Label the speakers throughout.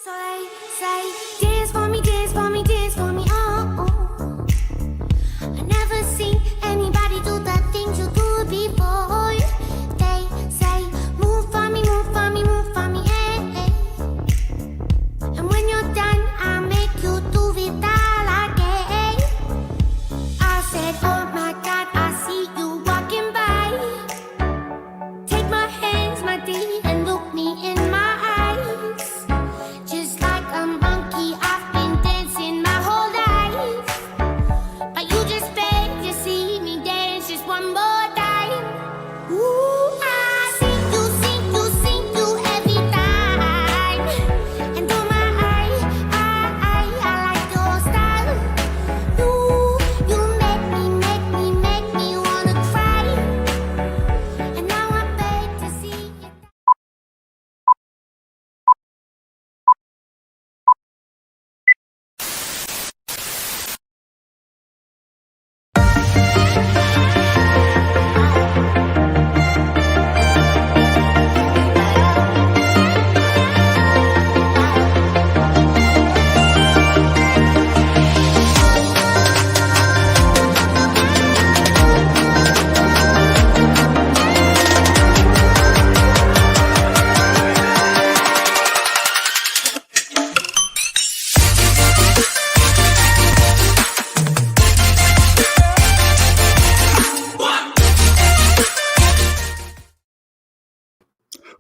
Speaker 1: So they say, dance for me, dance for me, dance for me, oh, oh. I never seen anybody do the things you do before. They say, move for me, move for me, move for me, hey, hey. And when you're done, I'll make you do it all again. I said, oh my God, I see you walking by. Take my hands, my dear, and look me in my eyes. Just like a monkey, I've been dancing my whole life. But you just beg to see me dance just one more time. Ooh, I see you every time. And oh my, I like your style. You make me wanna cry. And now I beg to see you.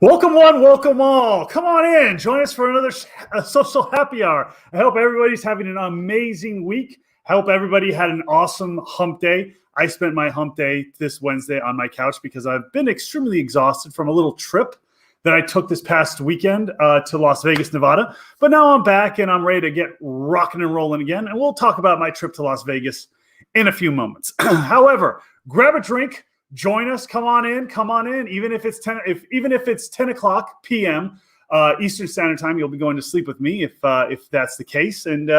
Speaker 2: Welcome one, welcome all. Come on in. Join us for another social happy hour. I hope everybody's having an amazing week. I hope everybody had an awesome hump day. I spent my hump day this Wednesday on my couch because I've been extremely exhausted from a little trip that I took this past weekend to Las Vegas, Nevada. But now I'm back and I'm ready to get rocking and rolling again. And we'll talk about my trip to Las Vegas in a few moments. However, grab a drink. Join us. Come on in. Even if it's 10 o'clock p.m. Eastern Standard Time, you'll be going to sleep with me if that's the case. And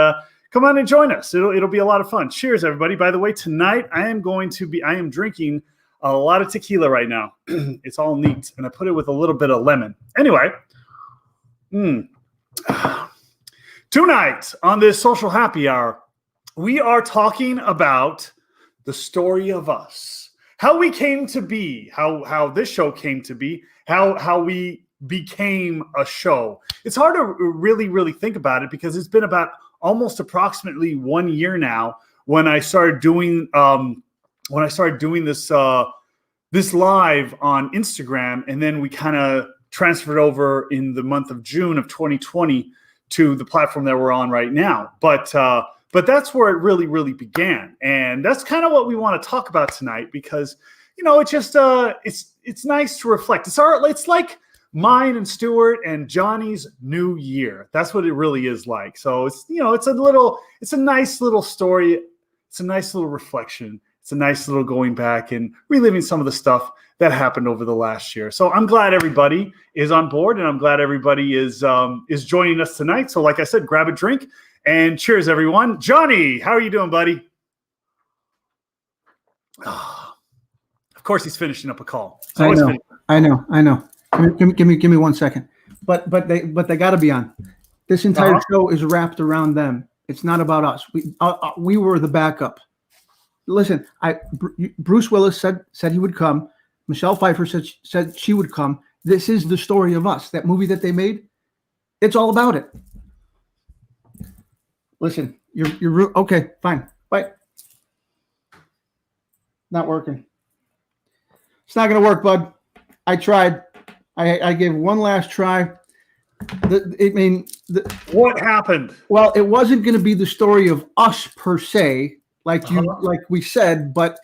Speaker 2: come on and join us. It'll be a lot of fun. Cheers, everybody. By the way, tonight I am drinking a lot of tequila right now. It's all neat, and I put it with a little bit of lemon. Anyway, tonight on this social happy hour, we are talking about the story of us. How we came to be, how this show came to be, how we became a show. It's hard to really think about it because it's been about almost approximately 1 year now when I started doing this live on Instagram, and then we kind of transferred over in the month of June of 2020 to the platform that we're on right now. But that's where it really began. And that's kind of what we want to talk about tonight because, it's just, it's nice to reflect. It's like mine and Stewart and Johnny's new year. That's what it really is like. So it's a nice little story. It's a nice little reflection. It's a nice little going back and reliving some of the stuff that happened over the last year. So I'm glad everybody is on board and I'm glad everybody is joining us tonight. So like I said, grab a drink. And cheers, everyone. Johnny, how are you doing, buddy? Oh, of course, he's finishing up a call.
Speaker 3: I know. Give me 1 second. But they got to be on. This entire show is wrapped around them. It's not about us. We were the backup. Listen, Bruce Willis said he would come. Michelle Pfeiffer said she would come. This is the story of us. That movie that they made. It's all about it. Listen, you're okay. Fine. Bye. Not working. It's not going to work, bud. I tried. I gave one last try.
Speaker 2: What happened?
Speaker 3: Well, it wasn't going to be the story of us per se, like we said, but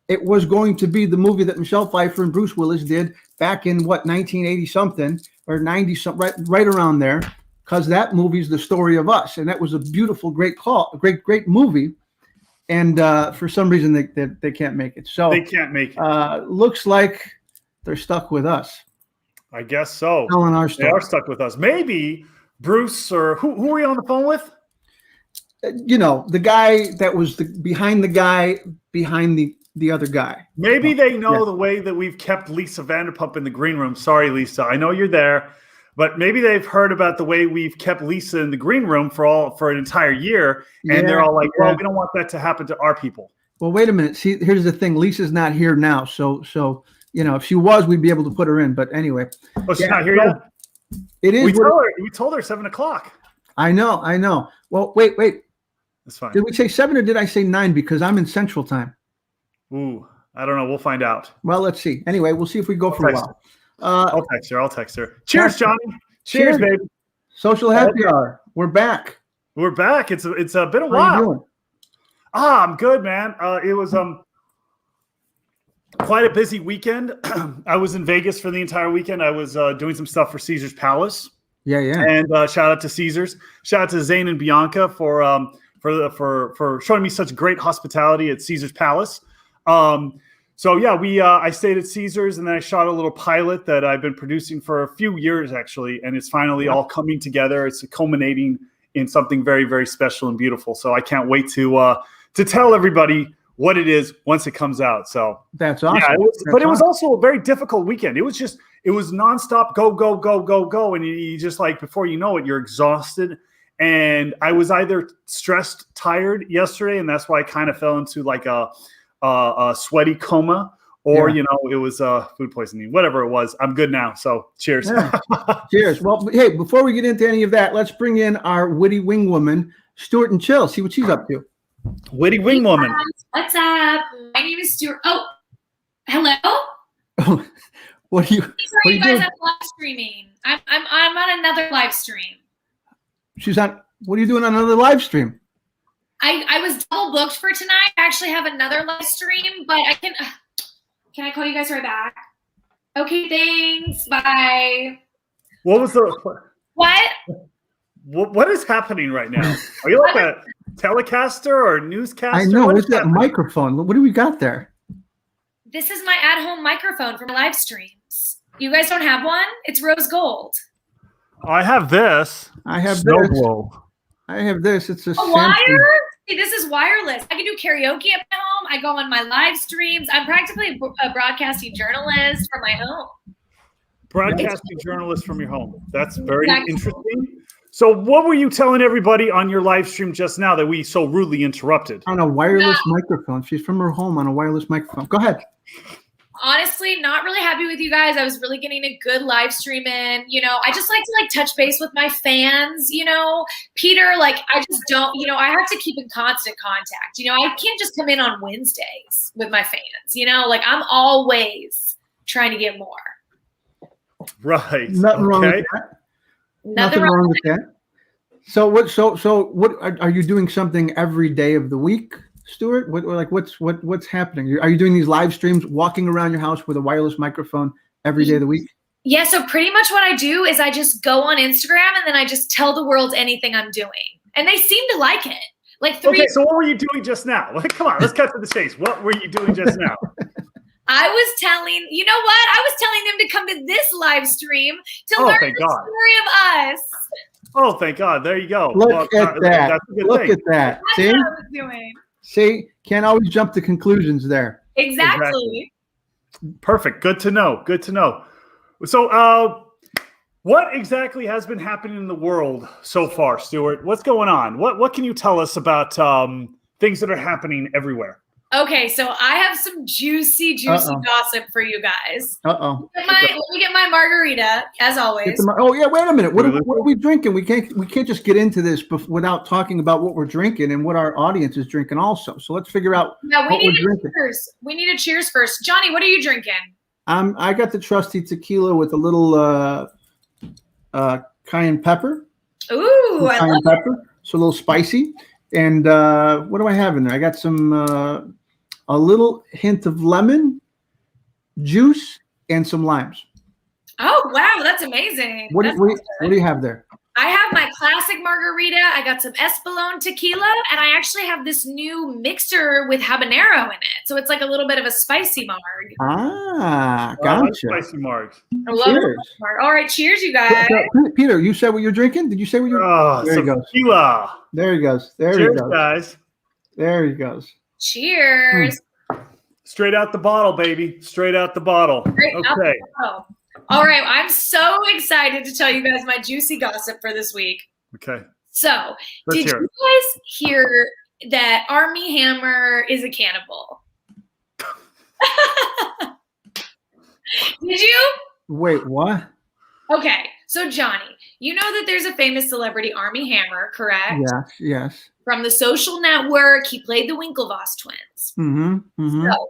Speaker 3: it was going to be the movie that Michelle Pfeiffer and Bruce Willis did back in 1980 something or 90 something, right around there. Because that movie's the story of us, and that was a beautiful, great movie. And for some reason, they can't make it. So
Speaker 2: they can't make it.
Speaker 3: Looks like they're stuck with us.
Speaker 2: I guess so.
Speaker 3: Telling our story.
Speaker 2: They are stuck with us. Maybe Bruce or who are you on the phone with?
Speaker 3: The guy that was behind the guy behind the other guy.
Speaker 2: Maybe they know the way that we've kept Lisa Vanderpump in the green room. Sorry, Lisa. I know you're there. but maybe they've heard about the way we've kept Lisa in the green room for an entire year, and they're all like, "Well, we don't want that to happen to our people."
Speaker 3: Well, wait a minute. See, here's the thing. Lisa's not here now, so if she was, we'd be able to put her in. But anyway,
Speaker 2: oh, she's not here yet.
Speaker 3: It is.
Speaker 2: We told her 7:00.
Speaker 3: I know. Well, wait.
Speaker 2: That's fine.
Speaker 3: Did we say 7 or did I say 9? Because I'm in Central Time.
Speaker 2: Ooh, I don't know. We'll find out.
Speaker 3: Well, let's see. Anyway, we'll see if we go for a while.
Speaker 2: I'll text her. Cheers, Johnny. Cheers, baby.
Speaker 3: Social happy hour. We're back.
Speaker 2: We're back. It's been a
Speaker 3: How
Speaker 2: while.
Speaker 3: you doing?
Speaker 2: I'm good, man. It was quite a busy weekend. I was in Vegas for the entire weekend. I was doing some stuff for Caesar's Palace.
Speaker 3: Yeah.
Speaker 2: And shout out to Caesars. Shout out to Zane and Bianca for showing me such great hospitality at Caesar's Palace. So yeah, I stayed at Caesars, and then I shot a little pilot that I've been producing for a few years actually, and it's finally all coming together. It's culminating in something very, very special and beautiful. So I can't wait to tell everybody what it is once it comes out. So
Speaker 3: that's awesome.
Speaker 2: Yeah, it was also a very difficult weekend. It was nonstop go, and you just like before you know it, you're exhausted. And I was either stressed, tired yesterday, and that's why I kind of fell into like a sweaty coma, or it was food poisoning, whatever it was. I'm good now. So cheers.
Speaker 3: Yeah. Cheers. Well, hey, before we get into any of that, let's bring in our witty Wingwoman, Stewart and Chill. See what she's up to.
Speaker 2: Witty Wingwoman.
Speaker 4: What's up? My name is Stewart. Oh, hello.
Speaker 3: What are you?
Speaker 4: Sorry, you guys. I'm live streaming. I'm on another live stream.
Speaker 3: She's on. What are you doing on another live stream?
Speaker 4: I was double booked for tonight. I actually have another live stream, but I can. Can I call you guys right back? Okay, thanks. Bye.
Speaker 2: What was the?
Speaker 4: What?
Speaker 2: What is happening right now? Are you like a telecaster or newscaster?
Speaker 3: I know. What's that microphone? What do we got there?
Speaker 4: This is my at-home microphone for my live streams. You guys don't have one? It's rose gold.
Speaker 2: I have this.
Speaker 3: I have
Speaker 2: Snow
Speaker 3: this.
Speaker 2: globe.
Speaker 3: I have this. It's a
Speaker 4: wire. See, this is wireless. I can do karaoke at my home. I go on my live streams. I'm practically a broadcasting journalist from my home.
Speaker 2: Broadcasting journalist from your home. That's very interesting. So what were you telling everybody on your live stream just now that we so rudely interrupted?
Speaker 3: On a wireless microphone. She's from her home on a wireless microphone. Go ahead.
Speaker 4: Honestly, not really happy with you guys. I was really getting a good live stream in. I just like to touch base with my fans. Peter, I just don't. I have to keep in constant contact. I can't just come in on Wednesdays with my fans. I'm always trying to get more.
Speaker 2: Right.
Speaker 3: Nothing wrong with that. Nothing wrong with that. So what are you doing something every day of the week, Stewart? What's happening? Are you doing these live streams, walking around your house with a wireless microphone every day of the week?
Speaker 4: Yeah, so pretty much what I do is I just go on Instagram and then I just tell the world anything I'm doing. And they seem to like it.
Speaker 2: Okay, so what were you doing just now? Come on, let's cut to the chase. What were you doing just now?
Speaker 4: I was telling them to come to this live stream to learn the story of us.
Speaker 2: Oh, thank God. There you go.
Speaker 3: Look at that.
Speaker 2: That's a good
Speaker 3: Look
Speaker 2: thing.
Speaker 3: at that.
Speaker 4: That's
Speaker 3: See?
Speaker 4: what I was doing.
Speaker 3: See? Can't always jump to conclusions there.
Speaker 4: Exactly.
Speaker 2: Perfect. Good to know. So what exactly has been happening in the world so far, Stewart? What's going on? What can you tell us about things that are happening everywhere?
Speaker 4: Okay, so I have some juicy gossip for you guys. Let me get my margarita, as always.
Speaker 3: Wait a minute. What are we drinking? We can't just get into this without talking about what we're drinking and what our audience is drinking also. So let's figure out what we're drinking.
Speaker 4: Cheers. We need a cheers first. Johnny, what are you drinking?
Speaker 3: I got the trusty tequila with a little cayenne pepper.
Speaker 4: Ooh, I love
Speaker 3: pepper. It. So a little spicy. And what do I have in there? I got some a little hint of lemon juice and some limes.
Speaker 4: Oh, wow. That's amazing.
Speaker 3: What do you have there?
Speaker 4: I have my classic margarita. I got some Espolón tequila, and I actually have this new mixer with habanero in it. So it's like a little bit of a spicy marg.
Speaker 3: Ah, gotcha.
Speaker 2: Spicy marg.
Speaker 4: I love it. All right, cheers, you guys.
Speaker 3: Peter, you said what you're drinking? Did you say what you're
Speaker 2: there he goes. Tequila.
Speaker 3: There he goes.
Speaker 2: Cheers, guys.
Speaker 3: There he goes.
Speaker 4: Cheers.
Speaker 2: Straight out the bottle, baby. Straight out the bottle.
Speaker 4: All right, I'm so excited to tell you guys my juicy gossip for this week.
Speaker 2: Okay.
Speaker 4: So,
Speaker 2: Let's
Speaker 4: did
Speaker 2: hear
Speaker 4: you guys hear that Army Hammer is a cannibal? Did you?
Speaker 3: Wait, what?
Speaker 4: Okay, so Johnny, you know that there's a famous celebrity, Army Hammer, correct?
Speaker 3: Yes, yes.
Speaker 4: From The Social Network, he played the Winklevoss twins.
Speaker 3: Mm-hmm. Mm-hmm.
Speaker 4: So,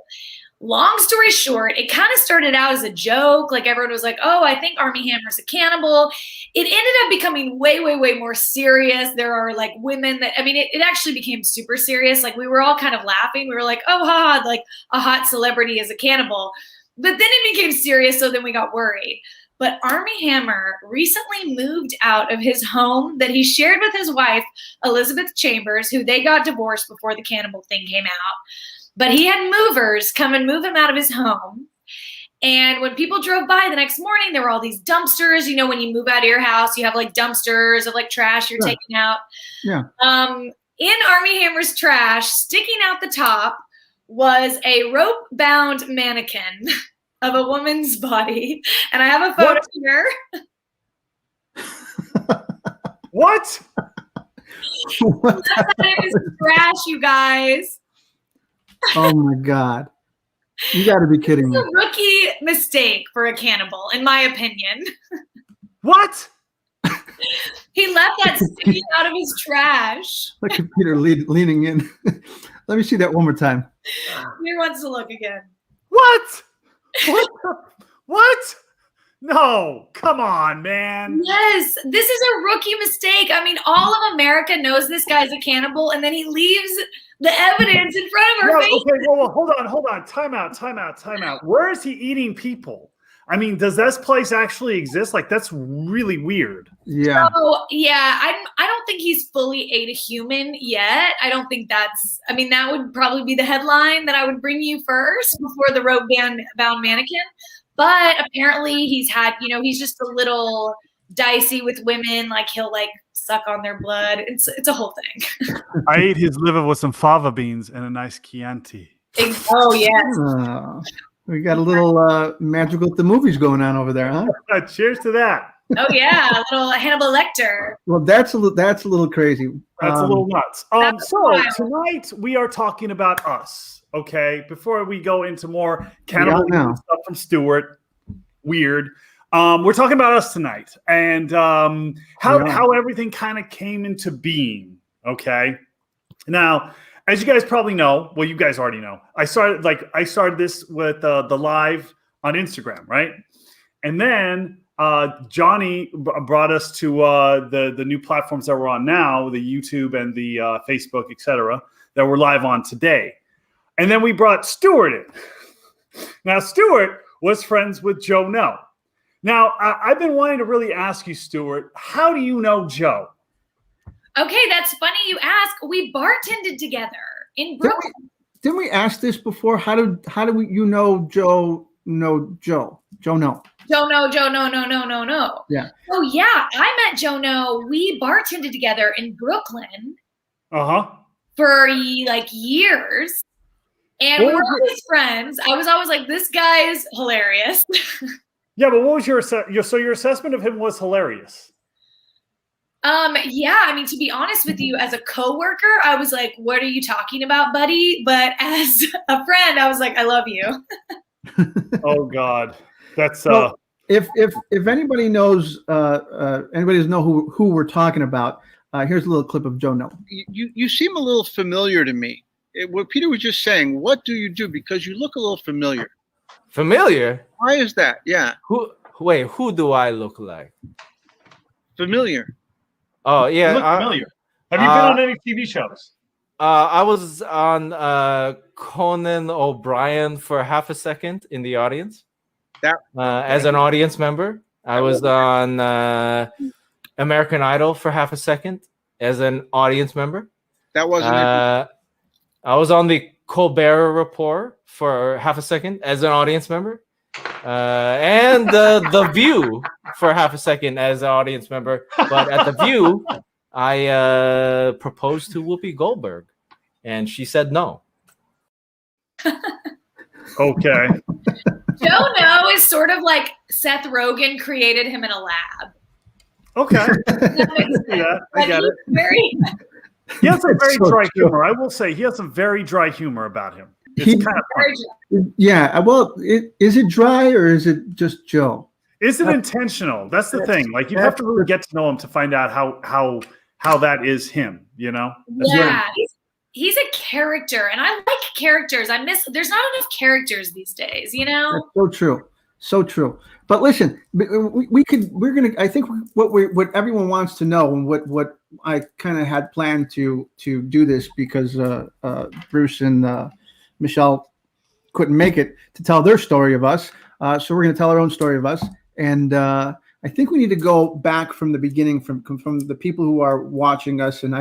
Speaker 4: long story short, it kind of started out as a joke. Like everyone was like, oh, I think Army Hammer's a cannibal. It ended up becoming way, way, way more serious. There are like women that, I mean, it actually became super serious. Like we were all kind of laughing. We were like, oh, haha, like a hot celebrity is a cannibal. But then it became serious. So then we got worried. But Army Hammer recently moved out of his home that he shared with his wife, Elizabeth Chambers, who they got divorced before the cannibal thing came out. But he had movers come and move him out of his home. And when people drove by the next morning, there were all these dumpsters. You know, when you move out of your house, you have like dumpsters of like trash you're taking out.
Speaker 3: Yeah.
Speaker 4: In Army Hammer's trash, sticking out the top, was a rope-bound mannequin of a woman's body. And I have a photo here.
Speaker 2: What?
Speaker 3: What?
Speaker 4: That is trash, you guys.
Speaker 3: Oh my God. You got to be kidding me.
Speaker 4: It's a rookie mistake for a cannibal, in my opinion.
Speaker 2: What?
Speaker 4: He left that sticking out of his trash.
Speaker 3: Look at Peter leaning in. Let me see that one more time.
Speaker 4: Peter wants to look again.
Speaker 2: What? What? What? No, come on, man.
Speaker 4: Yes, this is a rookie mistake. I mean, all of America knows this guy's a cannibal, and then he leaves the evidence in front of our face.
Speaker 2: Okay, well, hold on. Time out. Where is he eating people? I mean, does this place actually exist? Like, that's really weird.
Speaker 3: Yeah.
Speaker 4: So, yeah, I don't think he's fully ate a human yet. I don't think that's, I mean, that would probably be the headline that I would bring you first before the rope-bound mannequin. But apparently he's had, you know, he's just a little dicey with women. Like he'll like suck on their blood. It's a whole thing.
Speaker 2: I ate his liver with some fava beans and a nice Chianti.
Speaker 4: Oh, yes.
Speaker 3: We got a little magical at the movies going on over there, huh?
Speaker 2: Cheers to that.
Speaker 4: Oh, yeah. A little Hannibal Lecter.
Speaker 3: Well, that's a little crazy.
Speaker 2: That's a little nuts. So
Speaker 4: wild.
Speaker 2: tonight we are talking about us. Okay, before we go into more cannibalism stuff from Stewart, weird. We're talking about us tonight and how everything kind of came into being. Okay, now as you guys probably know, well, you guys already know, I started this with the live on Instagram, right? And then Johnny brought us to the new platforms that we're on now, the YouTube and the Facebook, etc., that we're live on today. And then we brought Stewart in. Now, Stewart was friends with Joe No. Now, I've been wanting to really ask you, Stewart, how do you know Joe?
Speaker 4: Okay, that's funny you ask. We bartended together in Brooklyn.
Speaker 3: Didn't we ask this before? How do you know Joe? No, Joe No.
Speaker 4: Joe No.
Speaker 3: Yeah.
Speaker 4: Oh yeah, I met Joe No. We bartended together in Brooklyn. For like years. And we were always friends. I was always like, this guy is hilarious.
Speaker 2: Yeah, but what was your assessment of him was hilarious?
Speaker 4: Yeah, I mean, to be honest with you, as a coworker, I was like, what are you talking about, buddy? But as a friend, I was like, I love you.
Speaker 2: Oh God. That's
Speaker 3: well, if anybody knows anybody doesn't know who we're talking about, here's a little clip of Joe No.
Speaker 5: You seem a little familiar to me. What Peter was just saying, what do you do? Because you look a little familiar.
Speaker 6: Familiar?
Speaker 5: Why is that? Yeah.
Speaker 6: Who do I look like?
Speaker 5: Familiar.
Speaker 6: Oh, yeah.
Speaker 2: You look familiar. Have you been on any TV shows?
Speaker 6: I was on Conan O'Brien for half a second in the audience. As an audience member. I was on American Idol for half a second as an audience member.
Speaker 5: That wasn't
Speaker 6: I was on the Colbert Report for half a second as an audience member. And The View for half a second as an audience member. But at The View, I proposed to Whoopi Goldberg, and she said no.
Speaker 2: Okay.
Speaker 4: Joe No is it's sort of like Seth Rogen created him in a lab.
Speaker 2: Okay.
Speaker 4: That makes sense.
Speaker 2: Yeah, I
Speaker 4: Like,
Speaker 2: get
Speaker 4: he's
Speaker 2: it.
Speaker 4: very
Speaker 2: He has some very
Speaker 3: So
Speaker 2: dry
Speaker 3: true.
Speaker 2: humor. I will say he has some very dry humor about him. It's
Speaker 3: He-
Speaker 2: kind of
Speaker 4: very
Speaker 2: fun.
Speaker 3: Yeah. Well, is it dry or is it just Joe?
Speaker 2: Is it intentional? That's the thing. Like you have to really get to know him to find out how that is him. You know?
Speaker 4: Yeah, he's a character, and I like characters. There's not enough characters these days, you know.
Speaker 3: That's so true. So true. But listen, I think what everyone wants to know, and what I kind of had planned to do this because Bruce and Michelle couldn't make it to tell their story of us. So we're going to tell our own story of us. And I think we need to go back from the beginning, from the people who are watching us. And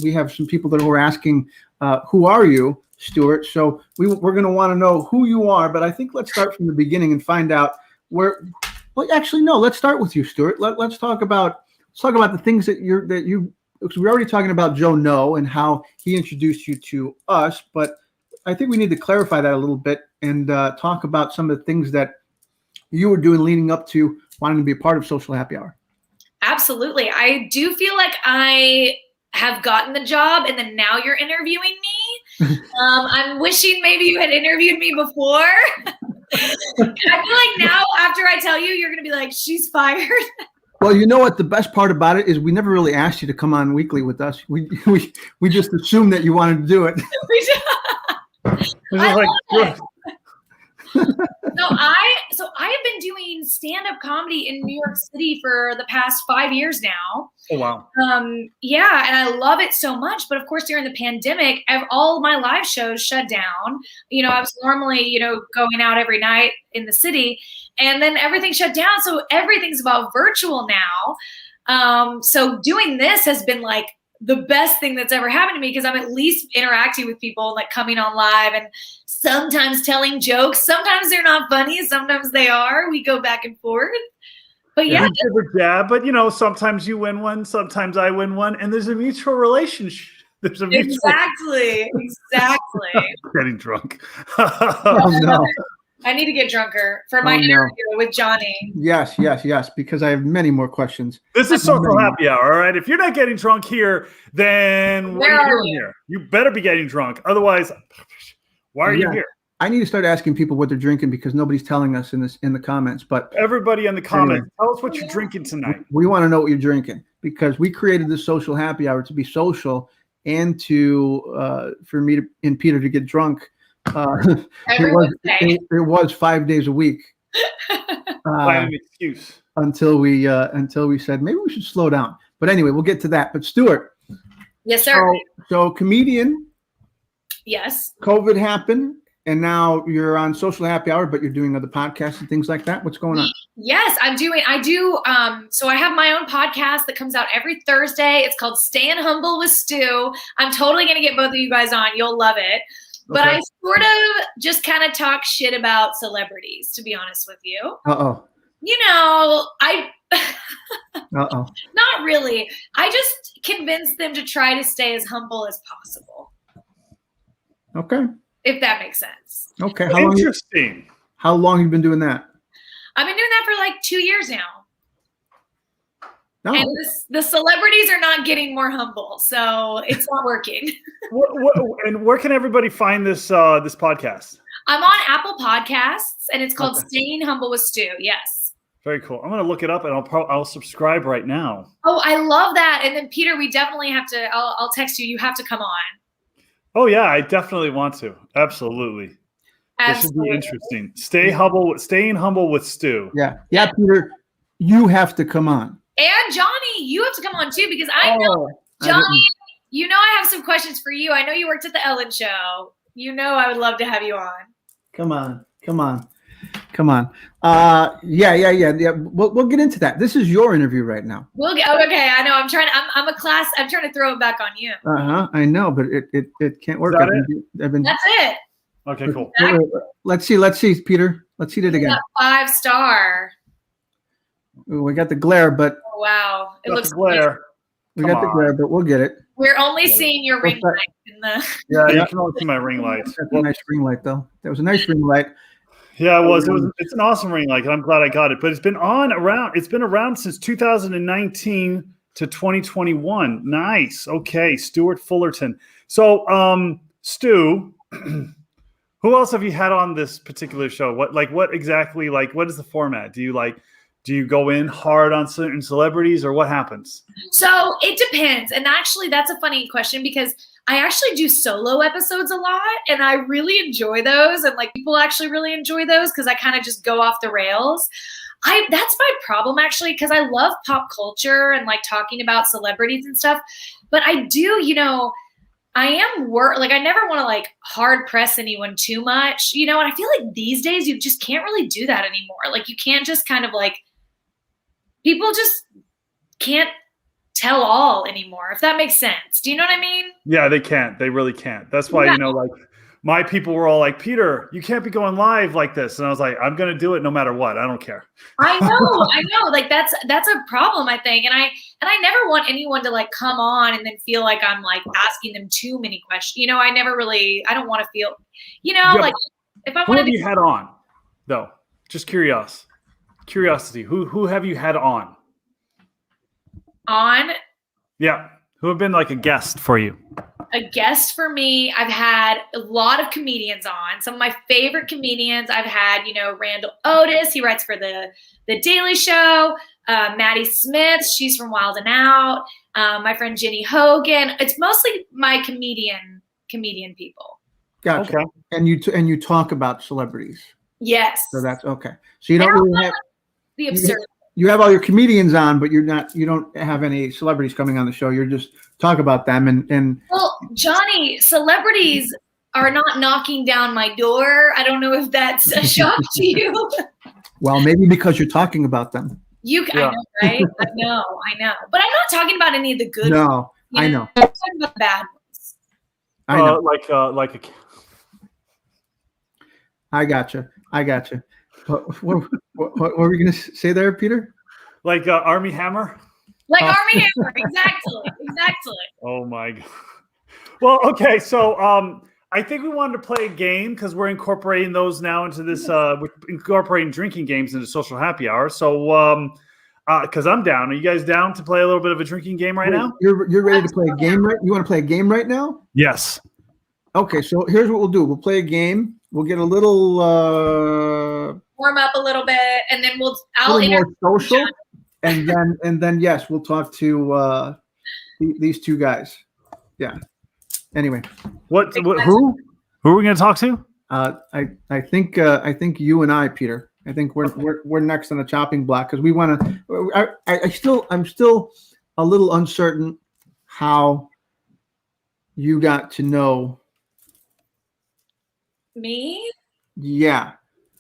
Speaker 3: we have some people that were asking, who are you, Stewart? So we're going to want to know who you are. But I think let's start from the beginning and find out where. Well, actually, no. Let's start with you, Stewart. Let's talk about the things that you. Because we're already talking about Joe No and how he introduced you to us, but I think we need to clarify that a little bit and talk about some of the things that you were doing leading up to wanting to be a part of Social Happy Hour.
Speaker 4: Absolutely. I do feel like I have gotten the job, and then now you're interviewing me. I'm wishing maybe you had interviewed me before. I feel like now, after I tell you, you're going to be like, she's fired.
Speaker 3: Well, you know what? The best part about it is we never really asked you to come on weekly with us. We just assumed that you wanted to do it.
Speaker 4: I love it. So I have been doing stand-up comedy in New York City for the past 5 years now.
Speaker 2: Oh wow.
Speaker 4: Yeah, and I love it so much. But of course, during the pandemic, all my live shows shut down. You know, I was normally, going out every night in the city, and then everything shut down. So everything's about virtual now. So doing this has been like the best thing that's ever happened to me, because I'm at least interacting with people, like coming on live and sometimes telling jokes. Sometimes they're not funny. Sometimes they are. We go back and forth. But yeah.
Speaker 2: But sometimes you win one, sometimes I win one, and there's a mutual relationship. There's a mutual.
Speaker 4: Exactly.
Speaker 2: Getting drunk.
Speaker 3: Oh no.
Speaker 4: I need to get drunker for my interview with Johnny.
Speaker 3: Yes, because I have many more questions.
Speaker 2: This is Social Happy Hour, all right? If you're not getting drunk here, then what are you doing here? You better be getting drunk. Otherwise, why are you here?
Speaker 3: I need to start asking people what they're drinking because nobody's telling us in the comments. But
Speaker 2: everybody in the comments, tell us what you're drinking tonight.
Speaker 3: We want to know what you're drinking because we created this Social Happy Hour to be social and to for me and Peter to get drunk. It was 5 days a week.
Speaker 2: Find an excuse
Speaker 3: until we said maybe we should slow down. But anyway, we'll get to that. But Stewart,
Speaker 4: yes, sir.
Speaker 3: So comedian.
Speaker 4: Yes.
Speaker 3: COVID happened, and now you're on Social Happy Hour, but you're doing other podcasts and things like that. What's going on?
Speaker 4: Yes, I do. So I have my own podcast that comes out every Thursday. It's called Staying Humble with Stu. I'm totally going to get both of you guys on. You'll love it. But I sort of just kind of talk shit about celebrities, to be honest with you. Not really. I just convince them to try to stay as humble as possible.
Speaker 3: Okay.
Speaker 4: If that makes sense.
Speaker 3: Okay.
Speaker 2: Interesting.
Speaker 3: How long have you been doing that?
Speaker 4: I've been doing that for like 2 years now.
Speaker 3: No.
Speaker 4: And the celebrities are not getting more humble, so it's not working.
Speaker 2: And where can everybody find this podcast?
Speaker 4: I'm on Apple Podcasts, and it's called Staying Humble with Stu. Yes.
Speaker 2: Very cool. I'm going to look it up, and I'll subscribe right now.
Speaker 4: Oh, I love that. And then Peter, we definitely have to. I'll text you. You have to come on.
Speaker 2: Oh yeah, I definitely want to. Absolutely. This should be interesting. Staying humble with Stu.
Speaker 3: Yeah, Peter, you have to come on.
Speaker 4: And Johnny, you have to come on too, because I know, Johnny, I have some questions for you. I know you worked at the Ellen Show. I would love to have you on. Come on.
Speaker 3: Yeah. We'll get into that. This is your interview right now.
Speaker 4: Okay. I know. I'm trying to throw it back on you.
Speaker 3: I know, but it can't work.
Speaker 4: That's it.
Speaker 2: Okay, cool.
Speaker 3: Let's see, Peter. Let's see it again.
Speaker 4: 5-star.
Speaker 3: We got the glare, but
Speaker 4: wow, it looks
Speaker 2: glare.
Speaker 3: We got the glare, but we'll get it.
Speaker 4: We're only seeing your ring light in the.
Speaker 2: Yeah, you can only see my ring light.
Speaker 3: That's a nice ring light, though. That was a nice ring light.
Speaker 2: Yeah, it was. It's an awesome ring light, and I'm glad I got it. But it's been around. It's been around since 2019 to 2021. Nice. Okay, Stewart Fullerton. So, Stu, who else have you had on this particular show? What exactly? Like, what is the format? Do you go in hard on certain celebrities, or what happens?
Speaker 4: So it depends. And actually, that's a funny question because I actually do solo episodes a lot and I really enjoy those. And like people actually really enjoy those because I kind of just go off the rails. That's my problem actually, because I love pop culture and like talking about celebrities and stuff. But I do, I am I never want to like hard press anyone too much, and I feel like these days you just can't really do that anymore. Like you can't just kind of like, people just can't tell all anymore, if that makes sense. Do you know what I mean?
Speaker 2: Yeah, they can't. They really can't. That's why, like my people were all like, Peter, you can't be going live like this. And I was like, I'm going to do it no matter what. I don't care.
Speaker 4: I know. Like that's a problem, I think. And I never want anyone to like come on and then feel like I'm like asking them too many questions. I don't want to feel, like if I want to.
Speaker 2: Who have you had on though? Just curiosity. Who have you had on? Yeah. Who have been like a guest for you?
Speaker 4: A guest for me, I've had a lot of comedians on. Some of my favorite comedians I've had, Randall Otis. He writes for the Daily Show. Maddie Smith. She's from Wild and Out. My friend Jenny Hogan. It's mostly my comedian people.
Speaker 3: Gotcha. Okay. And you talk about celebrities.
Speaker 4: Yes.
Speaker 3: So that's okay. So you don't really have
Speaker 4: the absurd.
Speaker 3: You have all your comedians on, but you don't have any celebrities coming on the show. You're just talk about them and
Speaker 4: well, Johnny, celebrities are not knocking down my door. I don't know if that's a shock to you.
Speaker 3: Well, maybe because you're talking about them.
Speaker 4: I know, right? I know. But I'm not talking about any of the good
Speaker 3: No,
Speaker 4: ones,
Speaker 3: I know.
Speaker 4: I'm talking about the bad ones.
Speaker 3: I know. I gotcha. What were you going to say there, Peter?
Speaker 2: Like Army Hammer?
Speaker 4: Like Army Hammer, exactly.
Speaker 2: Oh my God. Well, okay, so I think we wanted to play a game because we're incorporating those now into this. We're incorporating drinking games into Social Happy Hour. So, because I'm down. Are you guys down to play a little bit of a drinking game right now?
Speaker 3: You're ready to play a game, right? You want to play a game right now?
Speaker 2: Yes.
Speaker 3: Okay, so here's what we'll do. We'll play a game. We'll get a little
Speaker 4: warm up a little bit, and then I'll
Speaker 3: more social, and then yes, we'll talk to these two guys. Yeah. Anyway,
Speaker 2: who are we going to talk to?
Speaker 3: I think you and I, Peter. I think we're next on the chopping block because we want to. I'm still a little uncertain how you got to know
Speaker 4: me.
Speaker 3: Yeah,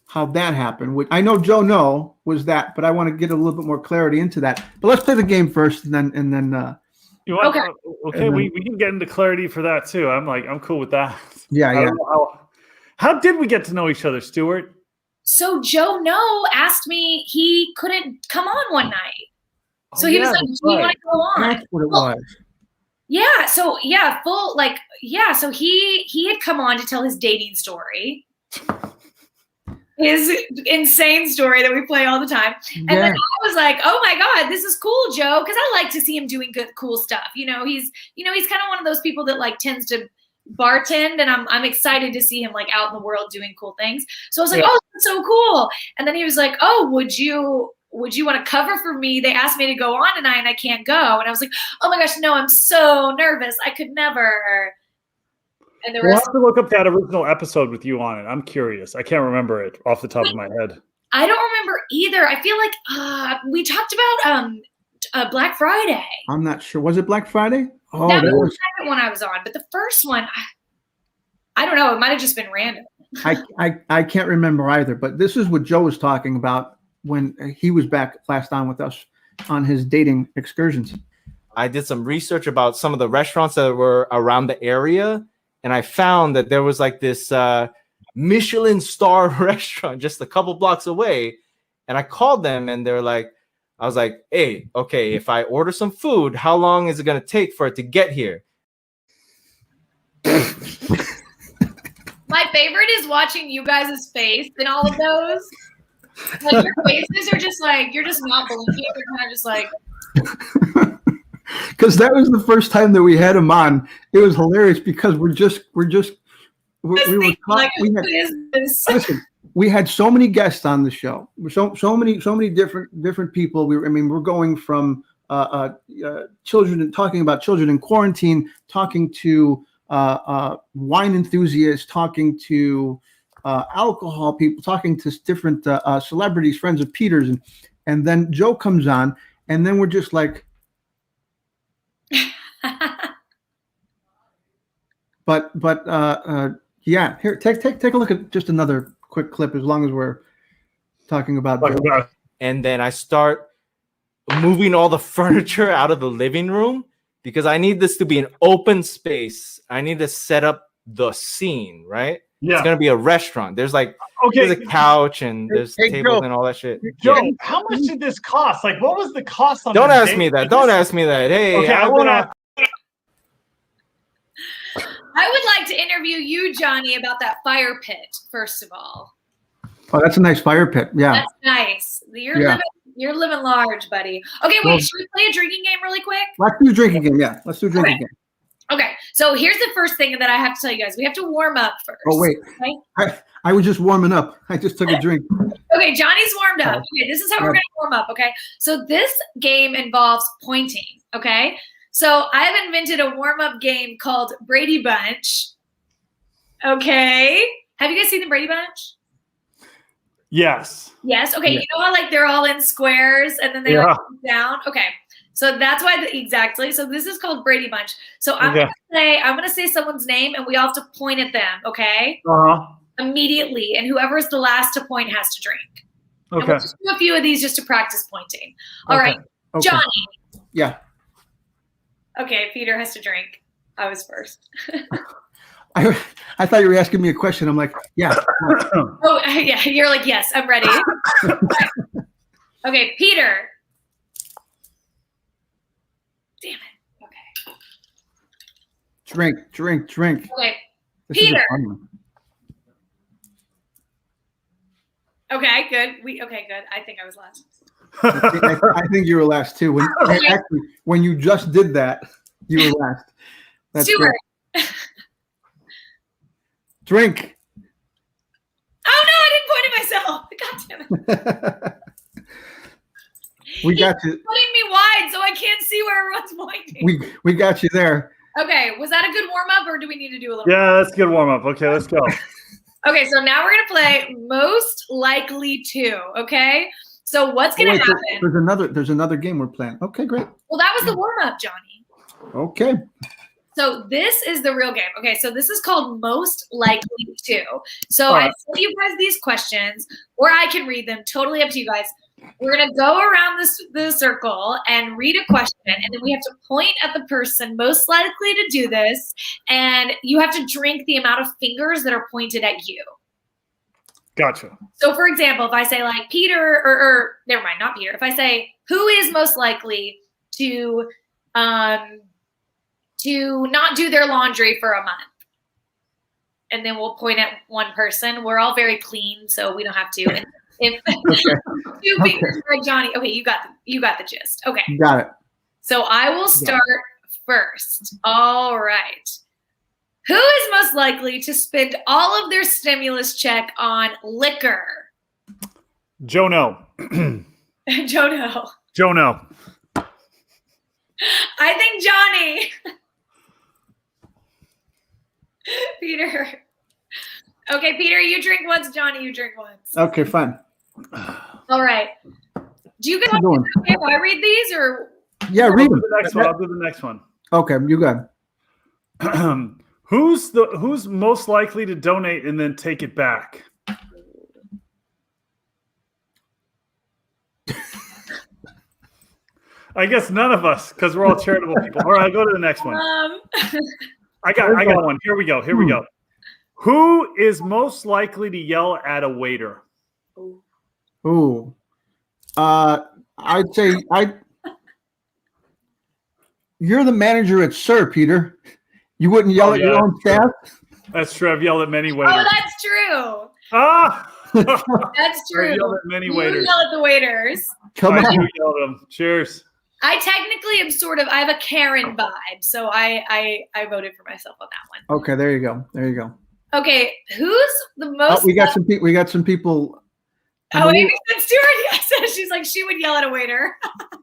Speaker 3: how that happened. I know Joe was that, but I want to get a little bit more clarity into that. But let's play the game first, and then.
Speaker 2: Okay, we can get into clarity for that too. I'm cool with that.
Speaker 3: Yeah.
Speaker 2: How did we get to know each other, Stewart?
Speaker 4: So Joe asked me, he couldn't come on one night. So he was like, do you want to go on?
Speaker 3: That's what it was.
Speaker 4: Yeah. So so he had come on to tell his dating story. His insane story that we play all the time. And then I was like, oh my God, this is cool, Joe. Cause I like to see him doing good, cool stuff. He's kind of one of those people that like tends to bartend, and I'm excited to see him like out in the world doing cool things. So I was like, oh, that's so cool. And then he was like, oh, would you want to cover for me? They asked me to go on tonight and I can't go. And I was like, oh my gosh, no, I'm so nervous. I could never. And
Speaker 2: we'll have to look up that original episode with you on it. I'm curious. I can't remember it off the top of my head.
Speaker 4: I don't remember either. I feel like we talked about Black Friday.
Speaker 3: I'm not sure. Was it Black Friday? Oh,
Speaker 4: that was the second one I was on. But the first one, I don't know. It might have just been random.
Speaker 3: I can't remember either. But this is what Joe was talking about when he was back last on with us on his dating excursions.
Speaker 6: I did some research about some of the restaurants that were around the area. And I found that there was like this Michelin star restaurant just a couple blocks away. And I called them and they're like, I was like, hey, okay, if I order some food, how long is it going to take for it to get here?
Speaker 4: My favorite is watching you guys' face in all of those. Like your faces are just like you're just not blinking. You're kind of just like.
Speaker 3: Because that was the first time that we had him on. It was hilarious because we were
Speaker 4: Like,
Speaker 3: we
Speaker 4: who
Speaker 3: had,
Speaker 4: is this?
Speaker 3: listen, we had so many guests on the show, so many different people. We're going from children, talking about children in quarantine, talking to wine enthusiasts, talking to alcohol people, talking to different celebrities, friends of Peter's, and then Joe comes on, and then we're just like. But yeah, here take a look at just another quick clip as long as we're talking about Joe.
Speaker 6: And then I start moving all the furniture out of the living room because I need this to be an open space. I need to set up the scene, right?
Speaker 2: Yeah.
Speaker 6: It's gonna be a restaurant. There's like
Speaker 2: Okay.
Speaker 6: there's a couch and there's
Speaker 5: Hey,
Speaker 6: tables
Speaker 5: Joe.
Speaker 6: and all that shit.
Speaker 2: Joe, how much did this cost? Like, what was the cost on
Speaker 6: Don't
Speaker 2: this
Speaker 6: ask
Speaker 2: date?
Speaker 6: me that. Don't ask me that. Hey,
Speaker 2: Okay, I
Speaker 6: I've
Speaker 2: want
Speaker 6: been on-
Speaker 2: to.
Speaker 4: I would like to interview you, Johnny, about that fire pit. First of all,
Speaker 3: Oh, that's a nice fire pit. Yeah.
Speaker 4: that's nice.
Speaker 3: Yeah.
Speaker 4: You're living large, buddy. Okay, wait.
Speaker 3: Well-
Speaker 4: Should we play a drinking game really quick?
Speaker 3: Let's do a drinking game. Yeah. Let's do a drinking
Speaker 4: Okay.
Speaker 3: game.
Speaker 4: Okay, so here's the first thing that I have to tell you guys. We have to warm up first.
Speaker 3: Oh, wait.
Speaker 4: Okay,
Speaker 3: I was just warming up. I just took a drink.
Speaker 4: okay, Johnny's warmed up. Okay, this is how we're going to warm up, okay? So this game involves pointing, okay? So I've invented a warm-up game called Brady Bunch. Okay. Have you guys seen the Brady Bunch?
Speaker 2: Yes.
Speaker 4: Yes. Okay.
Speaker 3: Yeah.
Speaker 4: You know how like they're all in squares and then they like move down. Okay. So that's why exactly. So this is called Brady Bunch. So I'm gonna say someone's name and we all have to point at them. Okay. Immediately, and whoever is the last to point has to drink. And
Speaker 2: Okay.
Speaker 4: we'll just do a few of these just to practice pointing. All right,
Speaker 3: Okay.
Speaker 4: Johnny.
Speaker 3: Yeah.
Speaker 4: Okay, Peter has to drink. I was first.
Speaker 3: I thought you were asking me a question. I'm like, yeah.
Speaker 4: Oh yeah, you're like yes, I'm ready. Okay, Peter. Damn it. Okay.
Speaker 3: Drink.
Speaker 4: Okay.
Speaker 3: This is a
Speaker 4: Peter.
Speaker 3: fun one.
Speaker 4: Okay, good. Okay, good. I think I was last.
Speaker 3: I think you were last too. Actually, when you just did that, you were last. That's
Speaker 4: Stewart.
Speaker 3: great. Drink.
Speaker 4: Oh no, I didn't point at myself. God damn it.
Speaker 3: We got you.
Speaker 4: He's putting me wide so I can't see where everyone's pointing.
Speaker 3: We got you there.
Speaker 4: Okay, was that a good warm up or do we need to do a little
Speaker 2: Yeah, that's a good warm up. Okay, let's go.
Speaker 4: Okay, so now we're gonna play most likely to. Okay, so what's gonna happen?
Speaker 3: There's another game we're playing. Okay, great.
Speaker 4: Well, that was the warm up, Johnny.
Speaker 3: Okay.
Speaker 4: So this is the real game. Okay, so this is called most likely to. So I tell you guys these questions, or I can read them. Totally up to you guys. We're gonna go around the circle and read a question, and then we have to point at the person most likely to do this, and you have to drink the amount of fingers that are pointed at you.
Speaker 2: Gotcha.
Speaker 4: So, for example, if I say like Peter, or never mind, not Peter. If I say who is most likely to not do their laundry for a month, and then we'll point at one person. We're all very clean, so we don't have to. And if two fingers for Johnny, okay, you got the gist. Okay,
Speaker 3: You got it.
Speaker 4: so I will start first. All right. Who is most likely to spend all of their stimulus check on liquor?
Speaker 2: Joe, no.
Speaker 4: Joe, no.
Speaker 2: Joe, no.
Speaker 4: I think Johnny. Peter. Okay, Peter, you drink once. Johnny, you drink once.
Speaker 3: Okay, fine.
Speaker 4: All right. Do you guys
Speaker 3: Keep going.
Speaker 4: okay if I read these or?
Speaker 3: Yeah, read
Speaker 2: I'll
Speaker 3: them.
Speaker 2: do the next one. I'll do the next one.
Speaker 3: Okay, you got it.
Speaker 2: Who's most likely to donate and then take it back? I guess none of us, because we're all charitable people. All right, go to the next one. I got one. Here we go. Who is most likely to yell at a waiter?
Speaker 3: Ooh. I'd say you're the manager at Sir, Peter. You wouldn't yell at your own staff?
Speaker 2: That's true. I've yelled at many waiters.
Speaker 4: Oh, that's true.
Speaker 2: Ah!
Speaker 4: That's true.
Speaker 2: I've yelled at many
Speaker 4: You
Speaker 2: waiters.
Speaker 4: yell at the waiters.
Speaker 3: Come
Speaker 2: I
Speaker 3: on.
Speaker 2: do yell at them. Cheers.
Speaker 4: I technically am I have a Karen vibe, so I voted for myself on that one.
Speaker 3: Okay, there you go. There you go.
Speaker 4: Okay, who's the most?
Speaker 3: We got some people.
Speaker 4: Oh, Amy said Stewart. Yes, she's like she would yell at a waiter.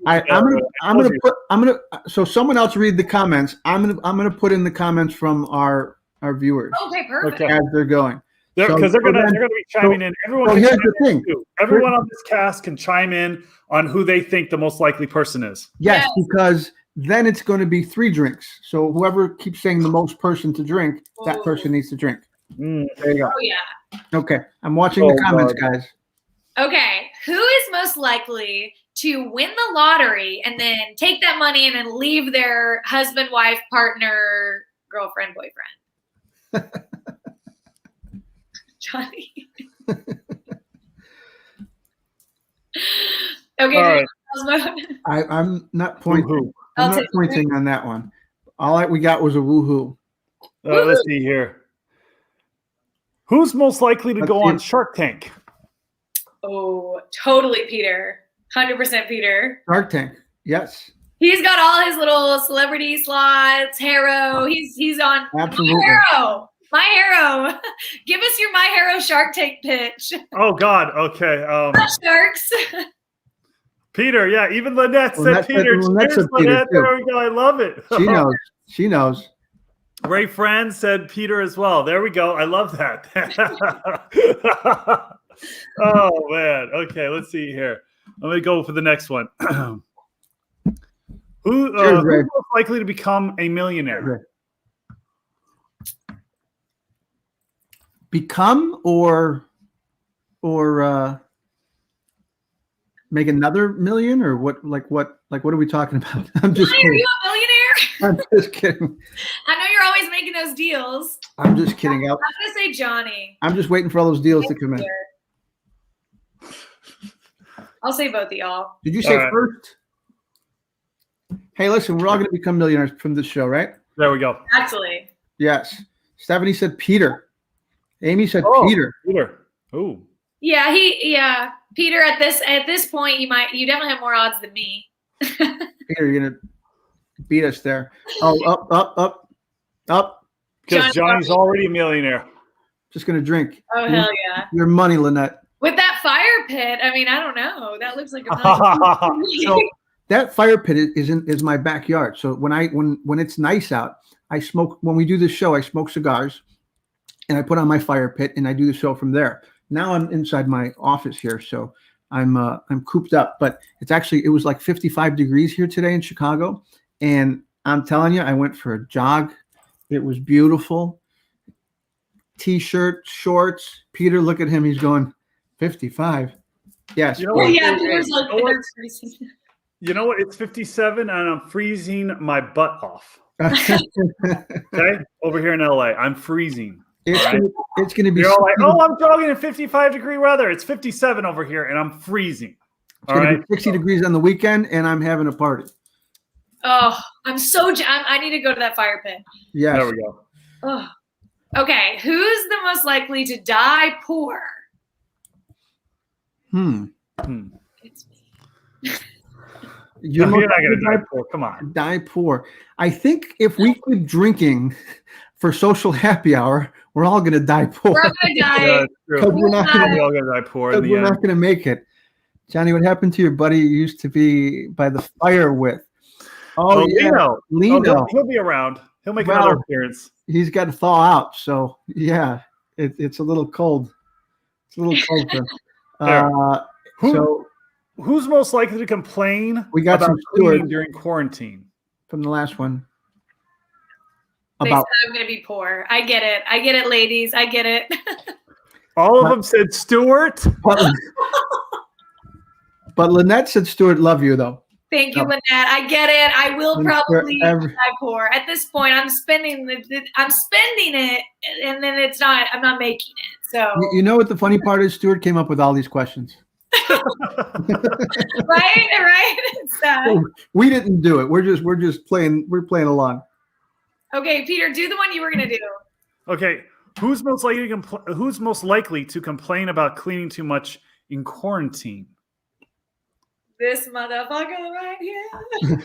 Speaker 3: I'm gonna. So someone else read the comments. I'm gonna put in the comments from our viewers
Speaker 4: Okay, perfect.
Speaker 2: Okay.
Speaker 3: as they're going.
Speaker 2: Because they're gonna be chiming in. Everyone can
Speaker 3: here's
Speaker 2: chime
Speaker 3: the
Speaker 2: in
Speaker 3: thing.
Speaker 2: too. Everyone on this cast can chime in on who they think the most likely person is.
Speaker 3: Yes, because then it's going to be 3 drinks. So whoever keeps saying the most person to drink, that person needs to drink. There you go.
Speaker 4: Oh yeah.
Speaker 3: Okay, I'm watching the comments, guys.
Speaker 4: Okay, who is most likely to win the lottery and then take that money and then leave their husband, wife, partner, girlfriend, boyfriend? Johnny. Okay.
Speaker 2: All right.
Speaker 3: I'm not pointing.
Speaker 2: Woohoo.
Speaker 3: I'm not pointing on that one. All we got was a woohoo.
Speaker 2: Let's see here. Who's most likely to
Speaker 3: Let's
Speaker 2: go
Speaker 3: see.
Speaker 2: on Shark Tank?
Speaker 4: Oh, totally Peter. 100% Peter.
Speaker 3: Shark Tank. Yes,
Speaker 4: He's got all his little celebrity slots, Harrow. He's on
Speaker 3: absolutely.
Speaker 4: My Harrow. My Harrow. Give us your My Harrow Shark Tank pitch.
Speaker 2: Oh God. Okay.
Speaker 4: Sharks.
Speaker 2: Peter. Yeah. Even Lynette said Peter.
Speaker 3: Lynette
Speaker 2: Cheers,
Speaker 3: said Peter,
Speaker 2: Lynette.
Speaker 3: too.
Speaker 2: There we go. I love it.
Speaker 3: She knows. She knows.
Speaker 2: Ray Fran said Peter as well. There we go. I love that. Oh man. Okay. Let's see here. I'm gonna go for the next one. Who's most likely to become a millionaire?
Speaker 3: Become or make another million or what? Like what are we talking about? I'm just
Speaker 4: Johnny, are
Speaker 3: kidding.
Speaker 4: you a millionaire?
Speaker 3: I'm just kidding.
Speaker 4: I know you're always making those deals.
Speaker 3: I'm just kidding.
Speaker 4: I'm gonna say Johnny.
Speaker 3: I'm just waiting for all those deals to come in.
Speaker 4: I'll say both of y'all.
Speaker 3: Did you say
Speaker 2: All right.
Speaker 3: first? Hey, listen, we're all going to become millionaires from this show, right?
Speaker 2: There we go.
Speaker 4: Actually.
Speaker 3: Yes. Stephanie said Peter. Amy said Peter.
Speaker 2: Peter. Ooh.
Speaker 4: Yeah, Peter, at this point you definitely have more odds than me.
Speaker 3: Peter, you're going to beat us there. Oh, up.
Speaker 2: Because Johnny's already a millionaire.
Speaker 3: Just going to drink.
Speaker 4: Oh hell yeah.
Speaker 3: Your money, Lynette.
Speaker 4: With that fire pit, I mean, I don't know. That looks like a really
Speaker 3: So that fire pit is my backyard. So when it's nice out, I smoke. When we do this show, I smoke cigars, and I put on my fire pit, and I do the show from there. Now I'm inside my office here, so I'm cooped up. But it was like 55 degrees here today in Chicago, and I'm telling you, I went for a jog. It was beautiful. T-shirt, shorts. Peter, look at him. He's going 55. Yes.
Speaker 2: You know what?
Speaker 4: yeah, Peter's like,
Speaker 2: You know what? It's 57, and I'm freezing my butt off. Okay, over here in LA, I'm freezing.
Speaker 3: It's going to be.
Speaker 2: You're all like, "Oh, I'm jogging in 55-degree weather." It's 57 over here, and I'm freezing. All right,
Speaker 3: 60 degrees on the weekend, and I'm having a party.
Speaker 4: Oh, I'm so I need to go to that fire pit.
Speaker 3: Yes.
Speaker 2: There we go.
Speaker 4: Oh. Okay, who's the most likely to die poor? It's me.
Speaker 2: You're not going to die poor. Come on.
Speaker 3: Die poor. I think if we keep drinking for social happy hour, we're all going to die poor.
Speaker 4: We're all gonna die.
Speaker 3: Because we're not going
Speaker 2: We're all going to die poor in the
Speaker 3: we're
Speaker 2: end.
Speaker 3: not going to make it. Johnny, what happened to your buddy you used to be by the fire with? Oh, yeah. Lino.
Speaker 2: Oh, he'll be around. He'll make another appearance.
Speaker 3: He's got to thaw out. So, yeah, it's a little cold. It's a little cold.
Speaker 2: Who's most likely to complain
Speaker 3: We got
Speaker 2: about
Speaker 3: some
Speaker 2: cleaning
Speaker 3: Stewart.
Speaker 2: during quarantine?
Speaker 3: From the last one.
Speaker 4: They said I'm going to be poor. I get it, ladies. I get it.
Speaker 2: All of them said Stewart.
Speaker 3: But Lynette said Stewart love you, though.
Speaker 4: Thank you, Lynette. I get it. I will probably die
Speaker 3: forever.
Speaker 4: poor. At this point, I'm spending it, and then I'm not making it. So
Speaker 3: You know what the funny part is? Stewart came up with all these questions.
Speaker 4: right. So,
Speaker 3: We didn't do it. We're just playing. We're playing along.
Speaker 4: okay, Peter, do the one you were gonna do.
Speaker 2: Okay, Who's most likely to complain about cleaning too much in quarantine?
Speaker 4: This motherfucker right here.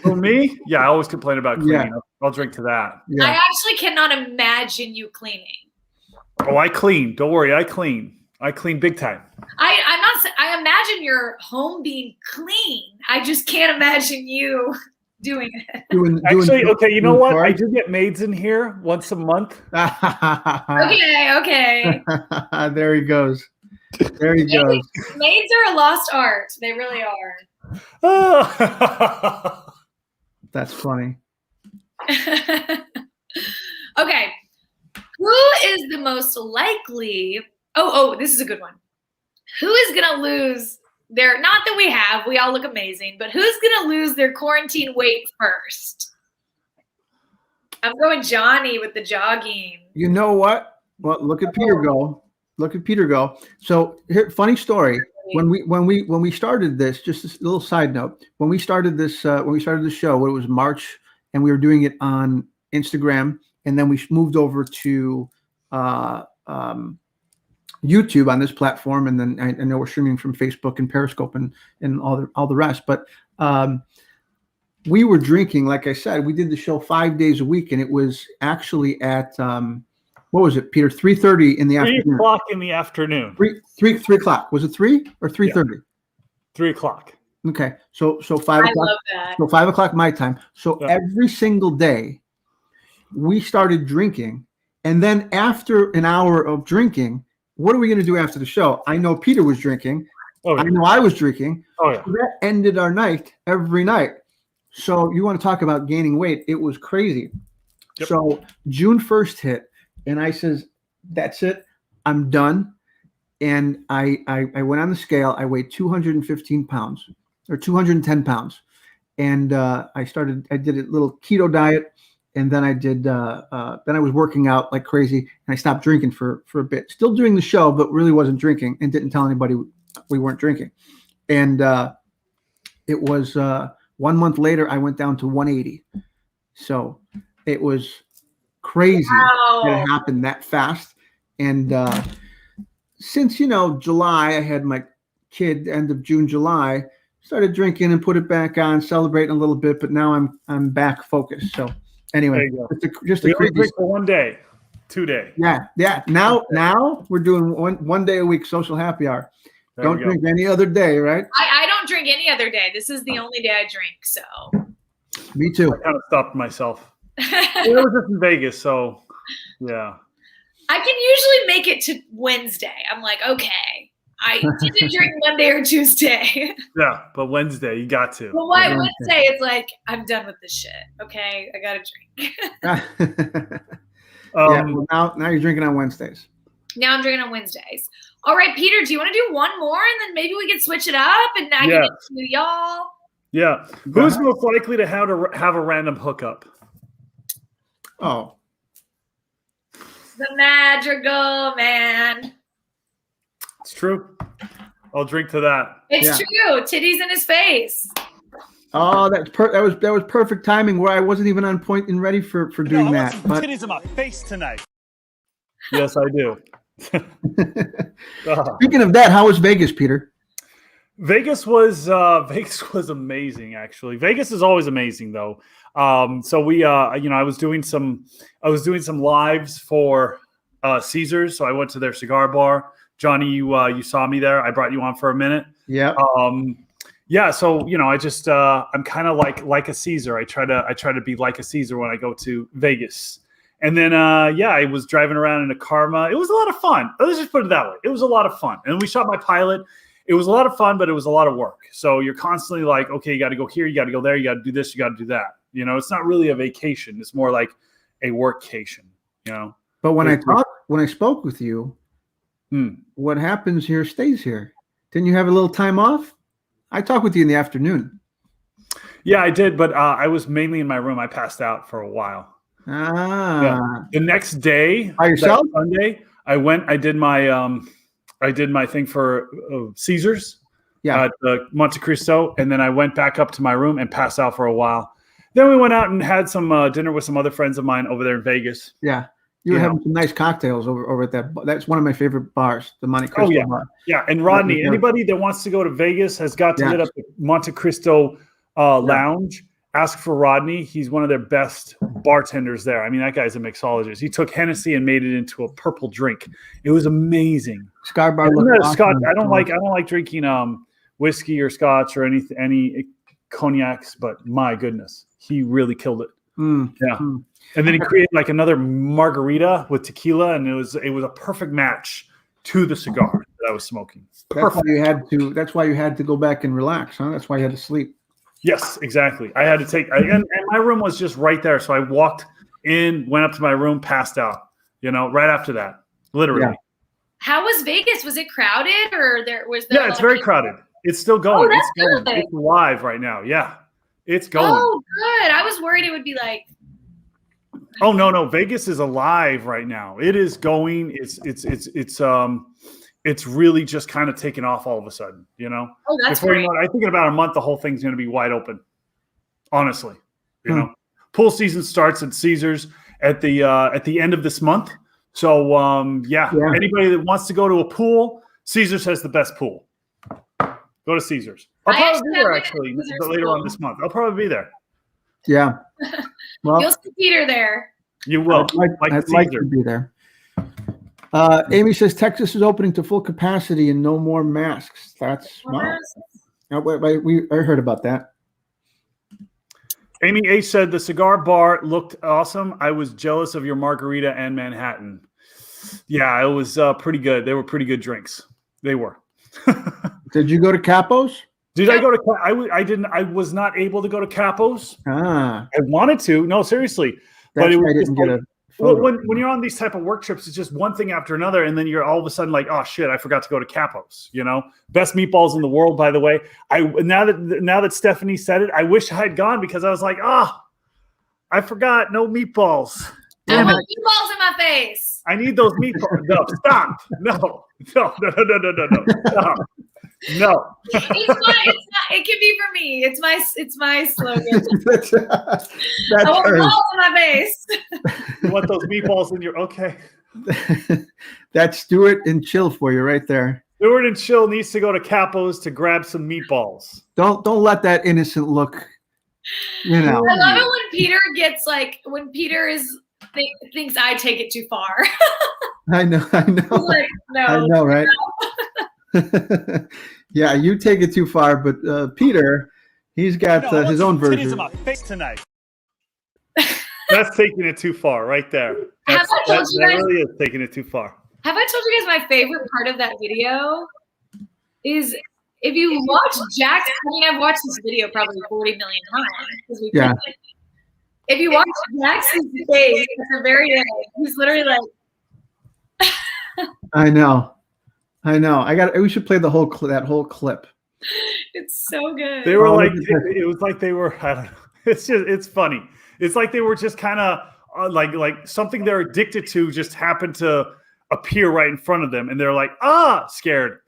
Speaker 2: For me, yeah, I always complain about cleaning.
Speaker 3: Yeah.
Speaker 2: I'll drink to that.
Speaker 4: I
Speaker 3: Yeah.
Speaker 4: actually cannot imagine you cleaning.
Speaker 2: Oh, I clean. Don't worry, I clean. I clean big time.
Speaker 4: I'm not. I imagine your home being clean. I just can't imagine you doing it.
Speaker 2: Actually, okay, you know what? I
Speaker 3: chores?
Speaker 2: do get maids in here once a month.
Speaker 4: Okay.
Speaker 3: There he goes. There he goes.
Speaker 4: Maids are a lost art. They really are.
Speaker 3: That's funny.
Speaker 4: Okay. Who is the most likely? Oh, this is a good one. Who is gonna lose their? Not that we all look amazing, but who's gonna lose their quarantine weight first? I'm going Johnny with the jogging.
Speaker 3: You know what? Well, look at Peter go. Look at Peter go. So here, funny story. When we started this, just a little side note. When we started the show, it was March, and we were doing it on Instagram, and then we moved over to YouTube on this platform, and then I know we're streaming from Facebook and Periscope and all the rest. But we were drinking, like I said, we did the show 5 days a week, and it was actually at what was it, Peter? 3:30 in the afternoon.
Speaker 2: 3 o'clock in the afternoon.
Speaker 3: 3 o'clock. Was it 3 or 3:30?
Speaker 2: 3 o'clock.
Speaker 3: Okay, so 5
Speaker 4: I
Speaker 3: o'clock.
Speaker 4: love that.
Speaker 3: So 5 o'clock my time. So
Speaker 2: Yeah.
Speaker 3: every single day, we started drinking, and then after an hour of drinking, what are we going to do after the show? I know Peter was drinking.
Speaker 2: Oh, yeah.
Speaker 3: I know I was drinking.
Speaker 2: Oh, yeah.
Speaker 3: So that ended our night every night. So you want to talk about gaining weight? It was crazy.
Speaker 2: Yep.
Speaker 3: So June 1st hit, and I says, "That's it. I'm done." And I went on the scale. I weighed 215 pounds or 210 pounds, and I did a little keto diet, and then then I was working out like crazy, and I stopped drinking for a bit. Still doing the show, but really wasn't drinking, and didn't tell anybody we weren't drinking. And it was 1 month later, I went down to 180. So it was crazy that it happened that fast. And since July, I had my kid, end of June, July, started drinking and put it back on, celebrating a little bit, but now I'm back focused. So anyway, just a crazy
Speaker 2: drink for 1 day, 2 day.
Speaker 3: Yeah. Now we're doing one day a week social happy hour.
Speaker 2: There
Speaker 3: Don't
Speaker 2: we go.
Speaker 3: drink any other day, right?
Speaker 4: I don't drink any other day. This is the only day I drink. So
Speaker 3: Me too.
Speaker 2: I kind of stopped myself. It was just in Vegas, so yeah.
Speaker 4: I can usually make it to Wednesday. I'm like, okay, I didn't drink Monday or Tuesday.
Speaker 2: Yeah, but Wednesday you got to.
Speaker 4: But why Wednesday? It's like, I'm done with this shit. Okay, I gotta drink.
Speaker 3: Well, now you're drinking on Wednesdays.
Speaker 4: Now I'm drinking on Wednesdays. All right, Peter, do you want to do one more, and then maybe we can switch it up, and I can get to y'all?
Speaker 2: Yeah. Who's most likely to have a random hookup?
Speaker 3: Oh,
Speaker 4: The Madrigal man.
Speaker 2: It's true. I'll drink to that.
Speaker 4: It's true. Titties in his face.
Speaker 3: oh, that was perfect timing where I wasn't even on point and ready for doing that. But
Speaker 2: Titties in my face tonight. Yes, I do.
Speaker 3: speaking of that, how was Vegas, Peter?
Speaker 2: Vegas was amazing. Actually, Vegas is always amazing, though. So we, I was doing some lives for Caesars. So I went to their cigar bar. Johnny, you saw me there. I brought you on for a minute.
Speaker 3: Yeah.
Speaker 2: Yeah. So I just I'm kind of like a Caesar. I try to be like a Caesar when I go to Vegas. And then, I was driving around in a Karma. It was a lot of fun. Let's just put it that way. It was a lot of fun. And we shot my pilot. It was a lot of fun, but it was a lot of work. So you're constantly like, okay, you got to go here, you got to go there, you got to do this, you got to do that. It's not really a vacation. It's more like a workcation.
Speaker 3: But when I spoke with you, what happens here stays here. Didn't you have a little time off? I talked with you in the afternoon.
Speaker 2: Yeah, I did, but I was mainly in my room. I passed out for a while. Yeah. The next day,
Speaker 3: By yourself?
Speaker 2: Sunday, I went. I did my thing for Caesars at Monte Cristo, and then I went back up to my room and passed out for a while. Then we went out and had some dinner with some other friends of mine over there in Vegas.
Speaker 3: Yeah. You were having some nice cocktails over at that. That's one of my favorite bars, the Monte Cristo bar.
Speaker 2: Yeah, and Rodney, anybody that wants to go to Vegas has got to hit up the Monte Cristo Lounge. Ask for Rodney. He's one of their best bartenders there. I mean, that guy's a mixologist. He took Hennessy and made it into a purple drink. It was amazing.
Speaker 3: Cigar bar.
Speaker 2: Scotch. I don't like drinking whiskey or scotch or any cognacs, but my goodness, he really killed it. And then he created like another margarita with tequila, and it was a perfect match to the cigar that I was smoking. Perfect.
Speaker 3: That's why you had to go back and relax, huh? That's why you had to sleep.
Speaker 2: Yes, exactly. I had to take, and my room was just right there. So I walked in, went up to my room, passed out, right after that, literally.
Speaker 3: Yeah.
Speaker 4: How was Vegas? Was it crowded or was there?
Speaker 2: Yeah, it's very crowded. It's still going.
Speaker 4: That's
Speaker 2: it's going.
Speaker 4: good.
Speaker 2: It's live right now. Yeah, it's going.
Speaker 4: Oh, good. I was worried it would be like.
Speaker 2: Oh, no. Vegas is alive right now. It is going. It's really just kind of taken off all of a sudden,
Speaker 4: Oh, that's
Speaker 2: Before
Speaker 4: great.
Speaker 2: you know it, I think in about a month, the whole thing's going to be wide open. Honestly, pool season starts at Caesars at the end of this month. So anybody that wants to go to a pool, Caesars has the best pool. Go to Caesars. I'll probably be there actually later on this month. I'll probably be there.
Speaker 3: Yeah. Well,
Speaker 4: You'll see Peter there.
Speaker 2: You will.
Speaker 3: I'd like to be there. Amy says Texas is opening to full capacity and no more masks. That's wow. I heard about that.
Speaker 2: Amy H said the cigar bar looked awesome. I was jealous of your margarita and Manhattan. Yeah, it was pretty good. They were pretty good drinks. They were.
Speaker 3: Did you go to Capo's?
Speaker 2: Did I go to? I didn't. I was not able to go to Capo's.
Speaker 3: I
Speaker 2: wanted to. No, seriously.
Speaker 3: But
Speaker 2: it was
Speaker 3: I didn't get a.
Speaker 2: Well, when you're on these type of work trips, it's just one thing after another, and then you're all of a sudden like, oh shit, I forgot to go to Capo's. Best meatballs in the world, by the way. Now that Stephanie said it, I wish I had gone because I was like, I forgot, no meatballs.
Speaker 4: I want meatballs in my face.
Speaker 2: I need those meatballs. No, stop. No. Stop. No.
Speaker 4: It can be for me. It's my slogan.
Speaker 3: That's
Speaker 4: I want meatballs in my face.
Speaker 2: You want those meatballs in your okay.
Speaker 3: That's Stewart and Chill for you right there.
Speaker 2: Stewart and Chill needs to go to Capo's to grab some meatballs.
Speaker 3: Don't let that innocent look.
Speaker 4: I love it when Peter gets when Peter thinks I take it too far.
Speaker 3: I know.
Speaker 4: Like, no,
Speaker 3: I know, right? Yeah, you take it too far, but Peter, he's got his own version.
Speaker 2: In my face tonight. That's taking it too far, right there. That really is taking it too far.
Speaker 4: Have I told you guys my favorite part of that video is if you watch Jack's? I mean, I've watched this video probably 40 million times.
Speaker 3: Yeah.
Speaker 4: If you watch Jackson's face at the very end, he's literally like.
Speaker 3: I know. We should play that whole clip.
Speaker 4: It's so good.
Speaker 2: They were it was like they were. I don't know. It's funny. It's like they were just kind of like something they're addicted to just happened to appear right in front of them, and they're like, scared.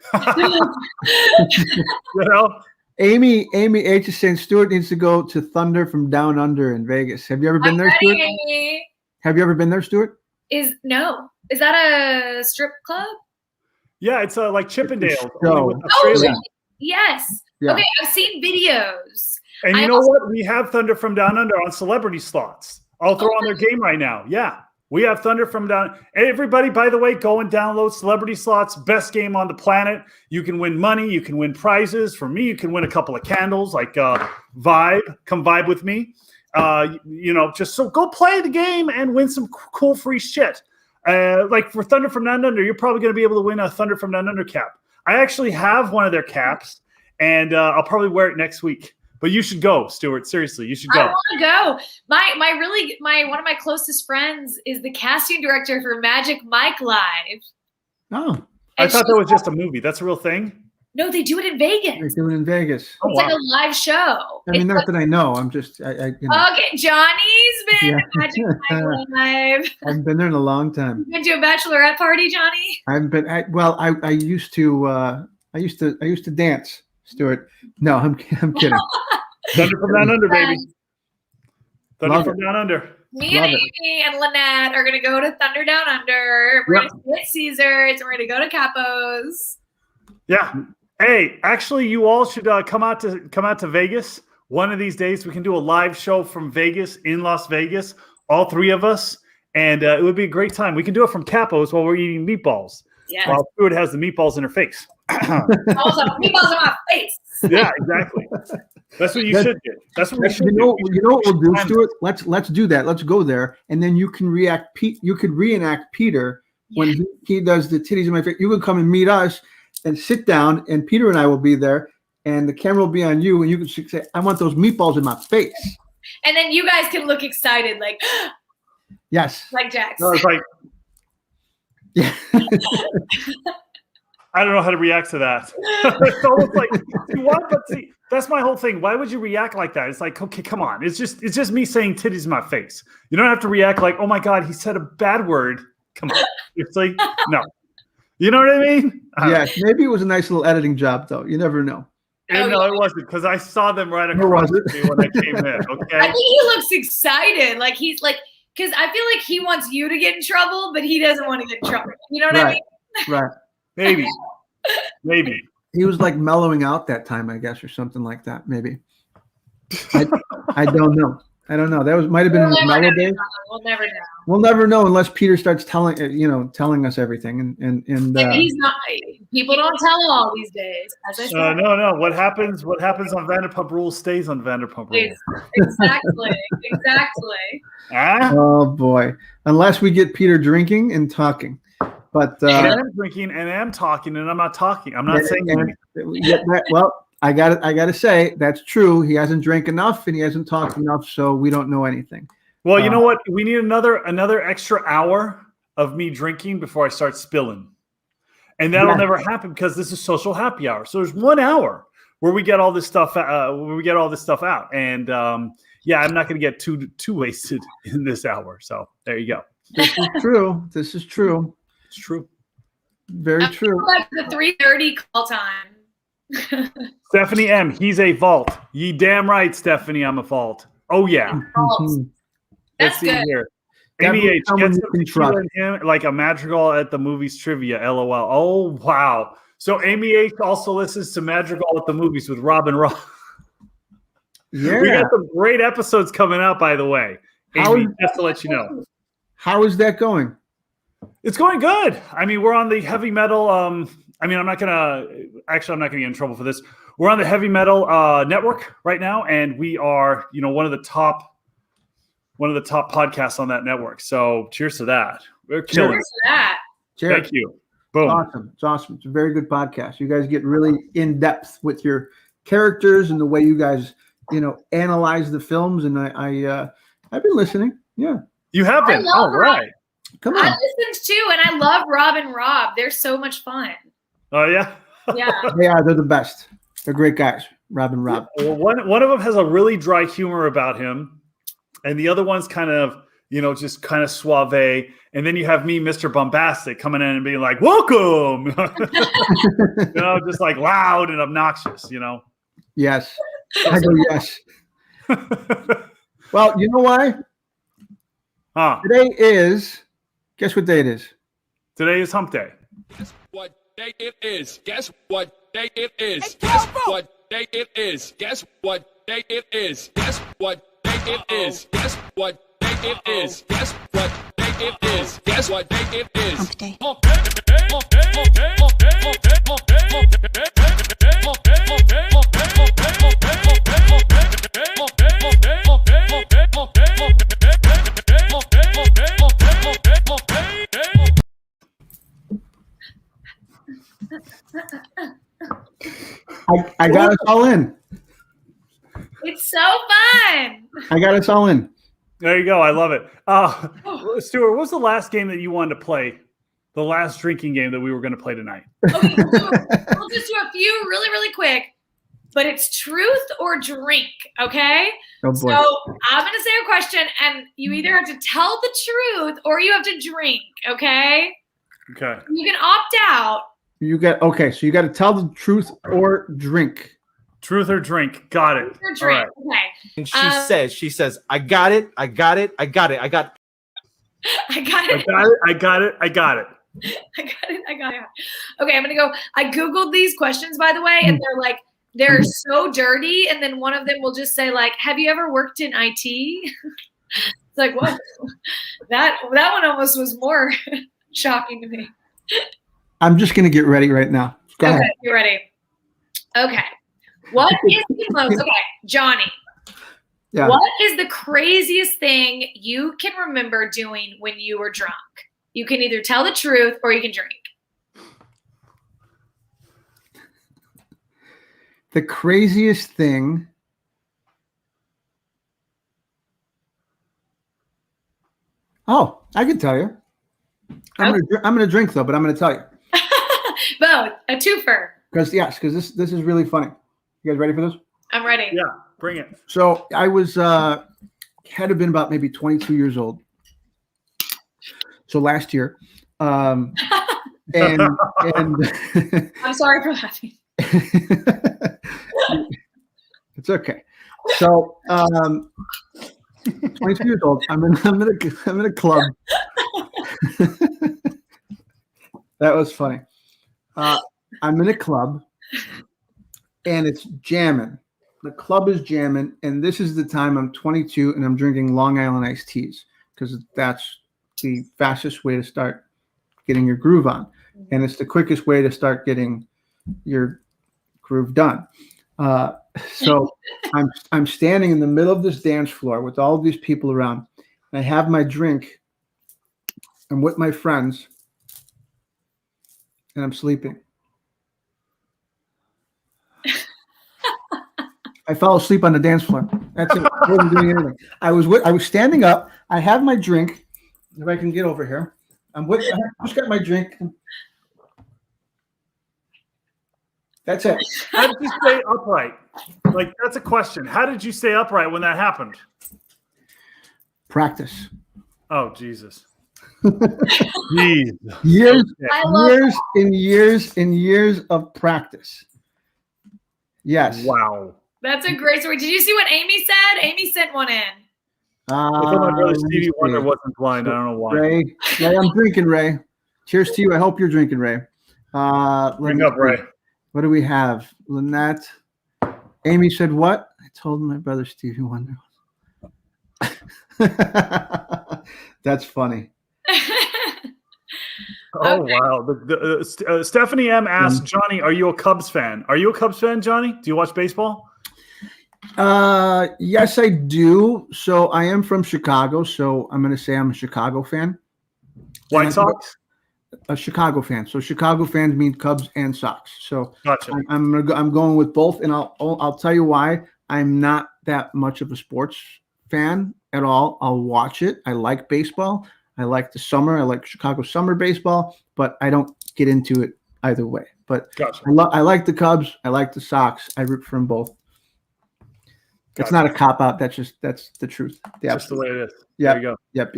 Speaker 3: Amy H is saying Stewart needs to go to Thunder from Down Under in Vegas. Have you ever been there, Stewart?
Speaker 4: Amy.
Speaker 3: Have you ever been there, Stewart?
Speaker 4: Is that a strip club?
Speaker 2: Yeah, it's like Chippendales.
Speaker 4: Yes. Yeah. Okay, I've seen videos.
Speaker 2: And you know what? We have Thunder from Down Under on celebrity slots. I'll throw on their game right now. Yeah, we have Thunder from Down. Everybody, by the way, go and download celebrity slots. Best game on the planet. You can win money. You can win prizes. For me, you can win a couple of candles like Vibe. Come vibe with me. Just so go play the game and win some cool free shit. Like for Thunder from Down Under, you're probably going to be able to win a Thunder from Down Under cap. I actually have one of their caps, and I'll probably wear it next week. But you should go, Stewart. Seriously, you should go.
Speaker 4: I want to go. My one of my closest friends is the casting director for Magic Mike Live.
Speaker 3: Oh,
Speaker 2: I thought that was just a movie. That's a real thing.
Speaker 4: No, they do it in Vegas.
Speaker 3: They do it in Vegas.
Speaker 4: It's like a live show.
Speaker 3: I mean, not that I know. I'm just.
Speaker 4: Okay, Johnny's been to Magic Mike Live.
Speaker 3: I haven't been there in a long time.
Speaker 4: You been to a bachelorette party, Johnny?
Speaker 3: I used to dance, Stewart. No, I'm kidding.
Speaker 2: Thunder from Down Under, baby. Thunder from Down Under.
Speaker 4: Me and Amy and Lynette are gonna go to Thunder Down Under. We're gonna hit Caesars and we're gonna go to Capo's.
Speaker 2: Yeah. Hey, actually, you all should come out to Vegas one of these days. We can do a live show from Vegas in Las Vegas, all three of us, and it would be a great time. We can do it from Capo's while we're eating meatballs.
Speaker 4: Yeah.
Speaker 2: While Stewart has the meatballs in her face.
Speaker 4: Also, meatballs in my face.
Speaker 2: Yeah, exactly. That's what you should do. That's what we should do.
Speaker 3: You know what we'll do, Stewart? Let's do that. Let's go there, and then you can You could reenact Peter when he does the titties in my face. You would come and meet us and sit down, and Peter and I will be there, and the camera will be on you, and you can say, "I want those meatballs in my face."
Speaker 4: And then you guys can look excited, like
Speaker 3: yes,
Speaker 4: like Jax.
Speaker 2: No, it's like,
Speaker 3: yeah.
Speaker 2: I don't know how to react to that. It's almost like, see, that's my whole thing. Why would you react like that? It's like, okay, come on. It's just me saying titties in my face. You don't have to react like, oh my God, he said a bad word. Come on. It's like, no. You know what I mean?
Speaker 3: Yeah, maybe it was a nice little editing job, though. You never know.
Speaker 2: And no, it wasn't, because I saw them right across me when I came in. Okay.
Speaker 4: I think he looks excited. Like he's like, because I feel like he wants you to get in trouble, but he doesn't want to get in trouble. You know what I mean?
Speaker 3: Right.
Speaker 2: Maybe.
Speaker 3: He was like mellowing out that time, I guess, or something like that. Maybe. I don't know. That might have been in his mellow days.
Speaker 4: We'll never know.
Speaker 3: We'll never know unless Peter starts telling us everything. And
Speaker 4: he's not. People don't tell all these days. As I said.
Speaker 2: No. What happens on Vanderpump Rules stays on Vanderpump Rules.
Speaker 4: Exactly.
Speaker 3: Oh boy! Unless we get Peter drinking and talking. But
Speaker 2: I'm drinking and I'm talking and I'm not talking. I'm not saying anything.
Speaker 3: Well, I got to say that's true. He hasn't drank enough and he hasn't talked enough, so we don't know anything.
Speaker 2: Well, you know what? We need another extra hour of me drinking before I start spilling, and that'll never happen because this is social happy hour. So there's 1 hour where we get all this stuff. Out, and I'm not going to get too wasted in this hour. So there you go.
Speaker 3: This is true.
Speaker 2: It's true.
Speaker 3: Very true.
Speaker 4: Like the 3:30 call time.
Speaker 2: Stephanie M. He's a vault. Ye damn right, Stephanie. I'm a vault. Oh yeah.
Speaker 4: That's good.
Speaker 2: Here. Amy H. Gets him like a Madrigal at the movies trivia. LOL. Oh wow. So Amy H. also listens to Madrigal at the movies with Robin Rob.
Speaker 3: Yeah.
Speaker 2: We got some great episodes coming out, by the way. Amy, just to let you know.
Speaker 3: How is that going?
Speaker 2: It's going good. I mean, we're on the heavy metal. I'm not gonna get in trouble for this. We're on the heavy metal network right now, and we are, one of the top podcasts on that network. So cheers to that. We're killing.
Speaker 4: Cheers to that.
Speaker 3: Cheers.
Speaker 2: Thank you. Boom.
Speaker 3: It's awesome. It's a very good podcast. You guys get really in depth with your characters and the way you guys, analyze the films. And I've been listening. Yeah.
Speaker 2: You have been. All right.
Speaker 3: Come on.
Speaker 4: I listened too, and I love Rob and Rob. They're so much fun.
Speaker 2: Oh yeah.
Speaker 4: Yeah.
Speaker 3: They're the best. They're great guys, Rob and Rob.
Speaker 2: Well, one of them has a really dry humor about him, and the other one's kind of, just kind of suave. And then you have me, Mr. Bombastic, coming in and being like, "Welcome," just like loud and obnoxious.
Speaker 3: Yes. I go yes. Well, you know why? Today is. Guess what day it is?
Speaker 2: Today is Hump Day.
Speaker 7: Guess what day it is? Guess what day it is? Guess what day it is? Guess what day it is? Guess what day it is? Guess what day it is? Guess what day it is? Guess what day it is?
Speaker 1: Hump Day.
Speaker 3: I got us all in.
Speaker 4: It's so fun.
Speaker 3: I got us all in.
Speaker 2: There you go. I love it. Stewart, what was the last game that you wanted to play? The last drinking game that we were going to play tonight.
Speaker 4: Okay, we'll just do a few really, really quick. But it's truth or drink, okay?
Speaker 3: Oh boy.
Speaker 4: So I'm going to say a question, and you either have to tell the truth or you have to drink, okay?
Speaker 2: Okay.
Speaker 4: You can opt out.
Speaker 3: So you got to tell the truth or drink.
Speaker 2: Truth or drink. Got it.
Speaker 4: Or
Speaker 2: All
Speaker 4: drink.
Speaker 2: right.
Speaker 4: Okay.
Speaker 6: And she says, I got it.
Speaker 4: I got it.
Speaker 2: I got it. I got it.
Speaker 4: Okay, I'm gonna go. I Googled these questions, by the way, and they're so dirty. And then one of them will just say, like, have you ever worked in IT? It's like, what? That one almost was more shocking to me.
Speaker 3: I'm just going to get ready right now. Go ahead.
Speaker 4: You ready? Okay. What is the most, okay, Johnny.
Speaker 3: Yeah.
Speaker 4: What is the craziest thing you can remember doing when you were drunk? You can either tell the truth or you can drink.
Speaker 3: The craziest thing. Oh, I can tell you. I'm gonna drink though, but I'm gonna tell you.
Speaker 4: Both, a twofer.
Speaker 3: Because this is really funny. You guys ready for this?
Speaker 4: I'm ready.
Speaker 2: Yeah, bring it.
Speaker 3: So I was had to have been about maybe 22 years old. So last year, and
Speaker 4: I'm sorry for laughing.
Speaker 3: It's okay. So 22 years old. I'm in a club. That was funny. I'm in a club, and it's jamming. The club is jamming, and this is the time I'm 22, and I'm drinking Long Island iced teas because that's the fastest way to start getting your groove on, and it's the quickest way to start getting your groove done. So I'm standing in the middle of this dance floor with all of these people around. I have my drink. I'm with my friends, and I'm sleeping. I fell asleep on the dance floor. That's it. I wasn't doing anything. I was standing up. I have my drink. If I can get over here, I just got my drink. That's it.
Speaker 2: How did you stay upright? Like, that's a question. How did you stay upright when that happened?
Speaker 3: Practice.
Speaker 2: Oh, Jesus. Jeez.
Speaker 3: Years
Speaker 2: Okay.
Speaker 3: and years of practice. Yes.
Speaker 2: Wow.
Speaker 4: That's a great story. Did you see what Amy said? Amy sent one in.
Speaker 2: I thought my brother Stevie Wonder wasn't blind. I don't know why.
Speaker 3: Ray, I'm drinking, Ray. Cheers to you. I hope you're drinking, Ray.
Speaker 2: Bring up, Ray.
Speaker 3: What do we have? Lynette. Amy said what? I told my brother Stevie Wonder. That's funny.
Speaker 2: Oh, wow. Stephanie M asked, Johnny, are you a Cubs fan? Are you a Cubs fan, Johnny? Do you watch baseball?
Speaker 3: Yes, I do. So I am from Chicago, so I'm going to say I'm a Chicago fan.
Speaker 2: White Sox?
Speaker 3: A Chicago fan. So Chicago fans mean Cubs and Sox. So
Speaker 2: Gotcha.
Speaker 3: I'm going with both, and I'll tell you why. I'm not that much of a sports fan at all. I'll watch it. I like baseball. I like the summer. I like Chicago summer baseball, but I don't get into it either way. But
Speaker 2: Gotcha.
Speaker 3: I like the Cubs. I like the Sox. I root for them both. It's not a cop out. That's the truth. Yeah,
Speaker 2: just the way it is.
Speaker 3: Yeah.
Speaker 2: There you go.
Speaker 3: Yep.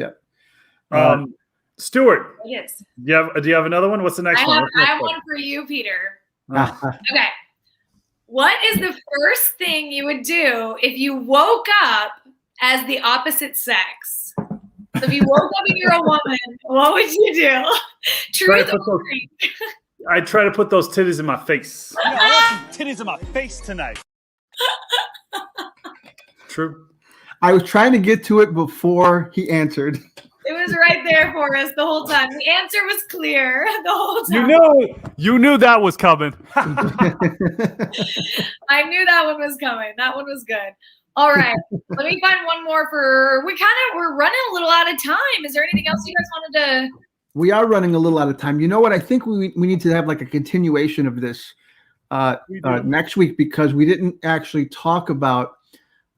Speaker 2: Stuart,
Speaker 4: Yes.
Speaker 2: do you have another one? What's the next one?
Speaker 4: I have one for you, Peter. Okay. What is the first thing you would do if you woke up as the opposite sex? So if you woke up and you're a woman, what would you do? Truth or drink?
Speaker 2: I try to put those titties in my face. Yeah, I want some titties in my face tonight. True.
Speaker 3: I was trying to get to it before he answered.
Speaker 4: It was right there for us the whole time. The answer was clear the whole time.
Speaker 2: You knew that was coming.
Speaker 4: I knew that one was coming. That one was good. All right. Let me find one more we're running a little out of time. Is there anything else you guys wanted to?
Speaker 3: We are running a little out of time. You know what? I think we need to have like a continuation of this next week, because we didn't actually talk about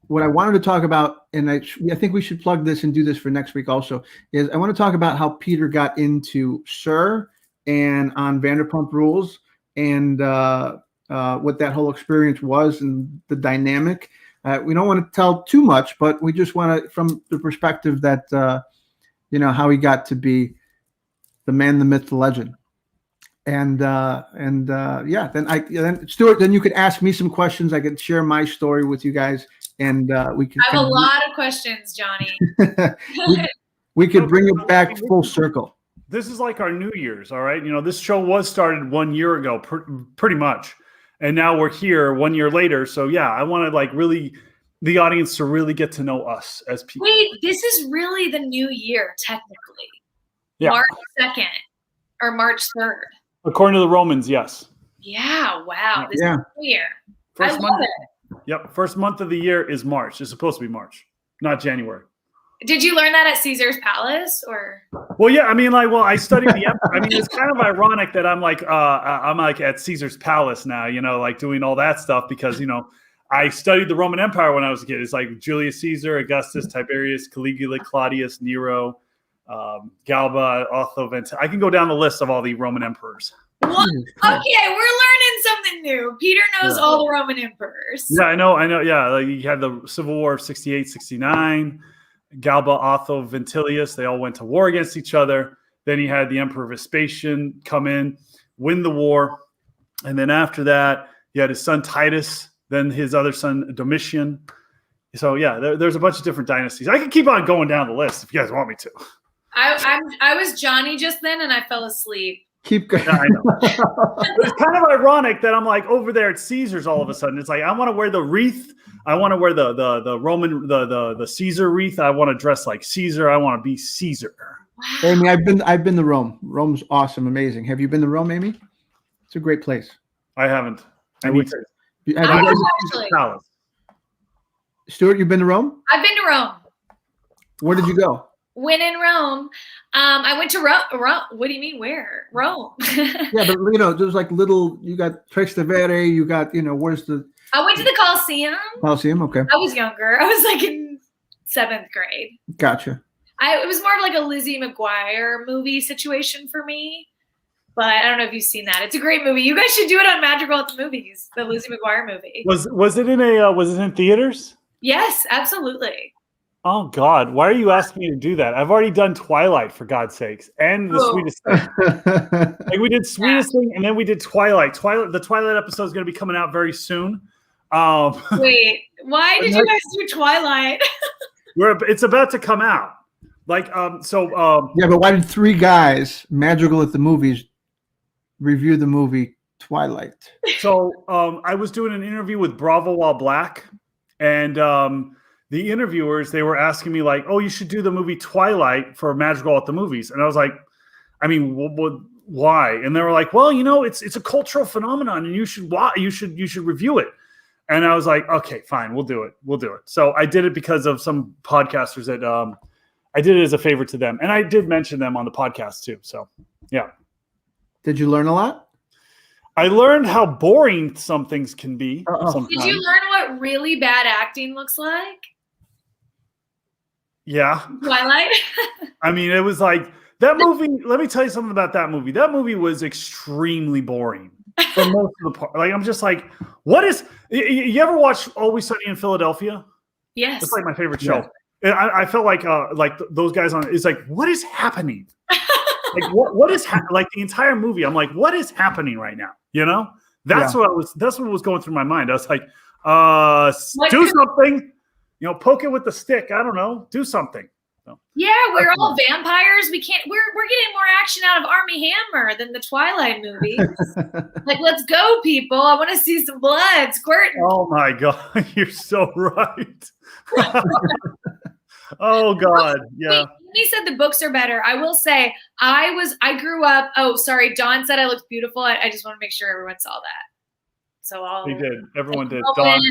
Speaker 3: what I wanted to talk about, and I think we should plug this and do this for next week also, is I want to talk about how Peter got into Sir and on Vanderpump Rules, and what that whole experience was and the dynamic. We don't want to tell too much, but we just want to, from the perspective that, how he got to be the man, the myth, the legend. And yeah, then Stewart, then you could ask me some questions. I could share my story with you guys, and we could.
Speaker 4: I have a lot of questions, Johnny.
Speaker 3: we could bring it back full circle.
Speaker 2: This is like our New Year's, all right? You know, this show was started 1 year ago, pretty much, and now we're here 1 year later. So yeah, I want to like really the audience to really get to know us as people.
Speaker 4: Wait, this is really the new year, technically.
Speaker 2: Yeah.
Speaker 4: March 2nd or March 3rd.
Speaker 2: According to the Romans, yes.
Speaker 4: Yeah, wow. This is new year.
Speaker 2: First
Speaker 4: I love
Speaker 2: month,
Speaker 4: it.
Speaker 2: Yep. First month of the year is March. It's supposed to be March, not January.
Speaker 4: Did you learn that at Caesar's Palace or?
Speaker 2: Well, yeah. I mean, like, well, I studied the Empire. I mean, it's kind of ironic that I'm like at Caesar's Palace now, you know, like doing all that stuff because, you know, I studied the Roman Empire when I was a kid. It's like Julius Caesar, Augustus, Tiberius, Caligula, Claudius, Nero, Galba, Otho, I can go down the list of all the Roman emperors.
Speaker 4: What? Okay, we're learning something new. Peter knows all the Roman emperors.
Speaker 2: Yeah, I know. Yeah, like you had the Civil War of 68, 69. Galba, Otho, Ventilius, they all went to war against each other. Then you had the Emperor Vespasian come in, win the war. And then after that, you had his son Titus, then his other son Domitian. So yeah, there's a bunch of different dynasties. I can keep on going down the list if you guys want me to.
Speaker 4: I was Johnny just then and I fell asleep.
Speaker 3: Keep going.
Speaker 2: Yeah, I know. It's kind of ironic that I'm like over there at Caesar's all of a sudden. It's like I want to wear the wreath. I want to wear the Roman the Caesar wreath. I want to dress like Caesar. I want to be Caesar.
Speaker 4: Wow.
Speaker 3: Amy, I've been to Rome. Rome's awesome, amazing. Have you been to Rome, Amy? It's a great place.
Speaker 2: I haven't. I need to.
Speaker 3: Have
Speaker 4: I
Speaker 3: you
Speaker 4: have
Speaker 3: guys-
Speaker 4: actually.
Speaker 2: Palace.
Speaker 3: Stuart, you've been to Rome?
Speaker 4: I've been to Rome.
Speaker 3: Where did you go?
Speaker 4: When in Rome, I went to Rome. What do you mean? Where? Rome.
Speaker 3: Yeah, but you know, there's like little. You got Trastevere. You got where's the
Speaker 4: I went to the Colosseum.
Speaker 3: Colosseum? Okay,
Speaker 4: I was younger. I was like in 7th grade.
Speaker 3: gotcha.
Speaker 4: It was more of like a Lizzie McGuire movie situation for me. But I don't know if you've seen that. It's a great movie. You guys should do it on Madrigal at the Movies, the Lizzie McGuire movie.
Speaker 2: Was it in theaters?
Speaker 4: Yes, absolutely.
Speaker 2: Oh God, why are you asking me to do that? I've already done Twilight for God's sakes, and the Sweetest Thing. Like we did Sweetest Thing, and then we did Twilight. The Twilight episode is going to be coming out very soon.
Speaker 4: Wait, why did you guys do Twilight?
Speaker 2: It's about to come out. Like
Speaker 3: Yeah, but why did 3 guys, Madrigal at the Movies, review the movie Twilight?
Speaker 2: So I was doing an interview with Bravo While Black, and the interviewers, they were asking me like, "Oh, you should do the movie Twilight for Madrigal at the Movies," and I was like, "I mean, why?" And they were like, "Well, you know, it's a cultural phenomenon, and you should review it." And I was like, "Okay, fine, we'll do it. So I did it because of some podcasters that I did it as a favor to them, and I did mention them on the podcast too. So yeah.
Speaker 3: Did you learn a lot?
Speaker 2: I learned how boring some things can be. Sometimes.
Speaker 4: Did you learn what really bad acting looks like?
Speaker 2: Yeah.
Speaker 4: Twilight?
Speaker 2: I mean, it was like that movie. Let me tell you something about that movie. That movie was extremely boring for most of the part. Like, I'm just like, what is? You ever watch Always Sunny in Philadelphia?
Speaker 4: Yes.
Speaker 2: It's like my favorite show. I felt like those guys on. It's like, what is happening? Like what is like the entire movie? I'm like, what is happening right now? You know, that's what was going through my mind. I was like, do something. You know, poke it with the stick. I don't know. Do something. So,
Speaker 4: yeah, we're all vampires. We're getting more action out of Army Hammer than the Twilight movies. Like, let's go, people. I want to see some blood squirting.
Speaker 2: Oh my God, you're so right. Oh God, yeah.
Speaker 4: Wait, he said the books are better. I will say, I grew up. Oh, sorry, Dawn said I looked beautiful. I just want to make sure everyone saw that. So
Speaker 2: They did. Everyone did.
Speaker 4: Dawn,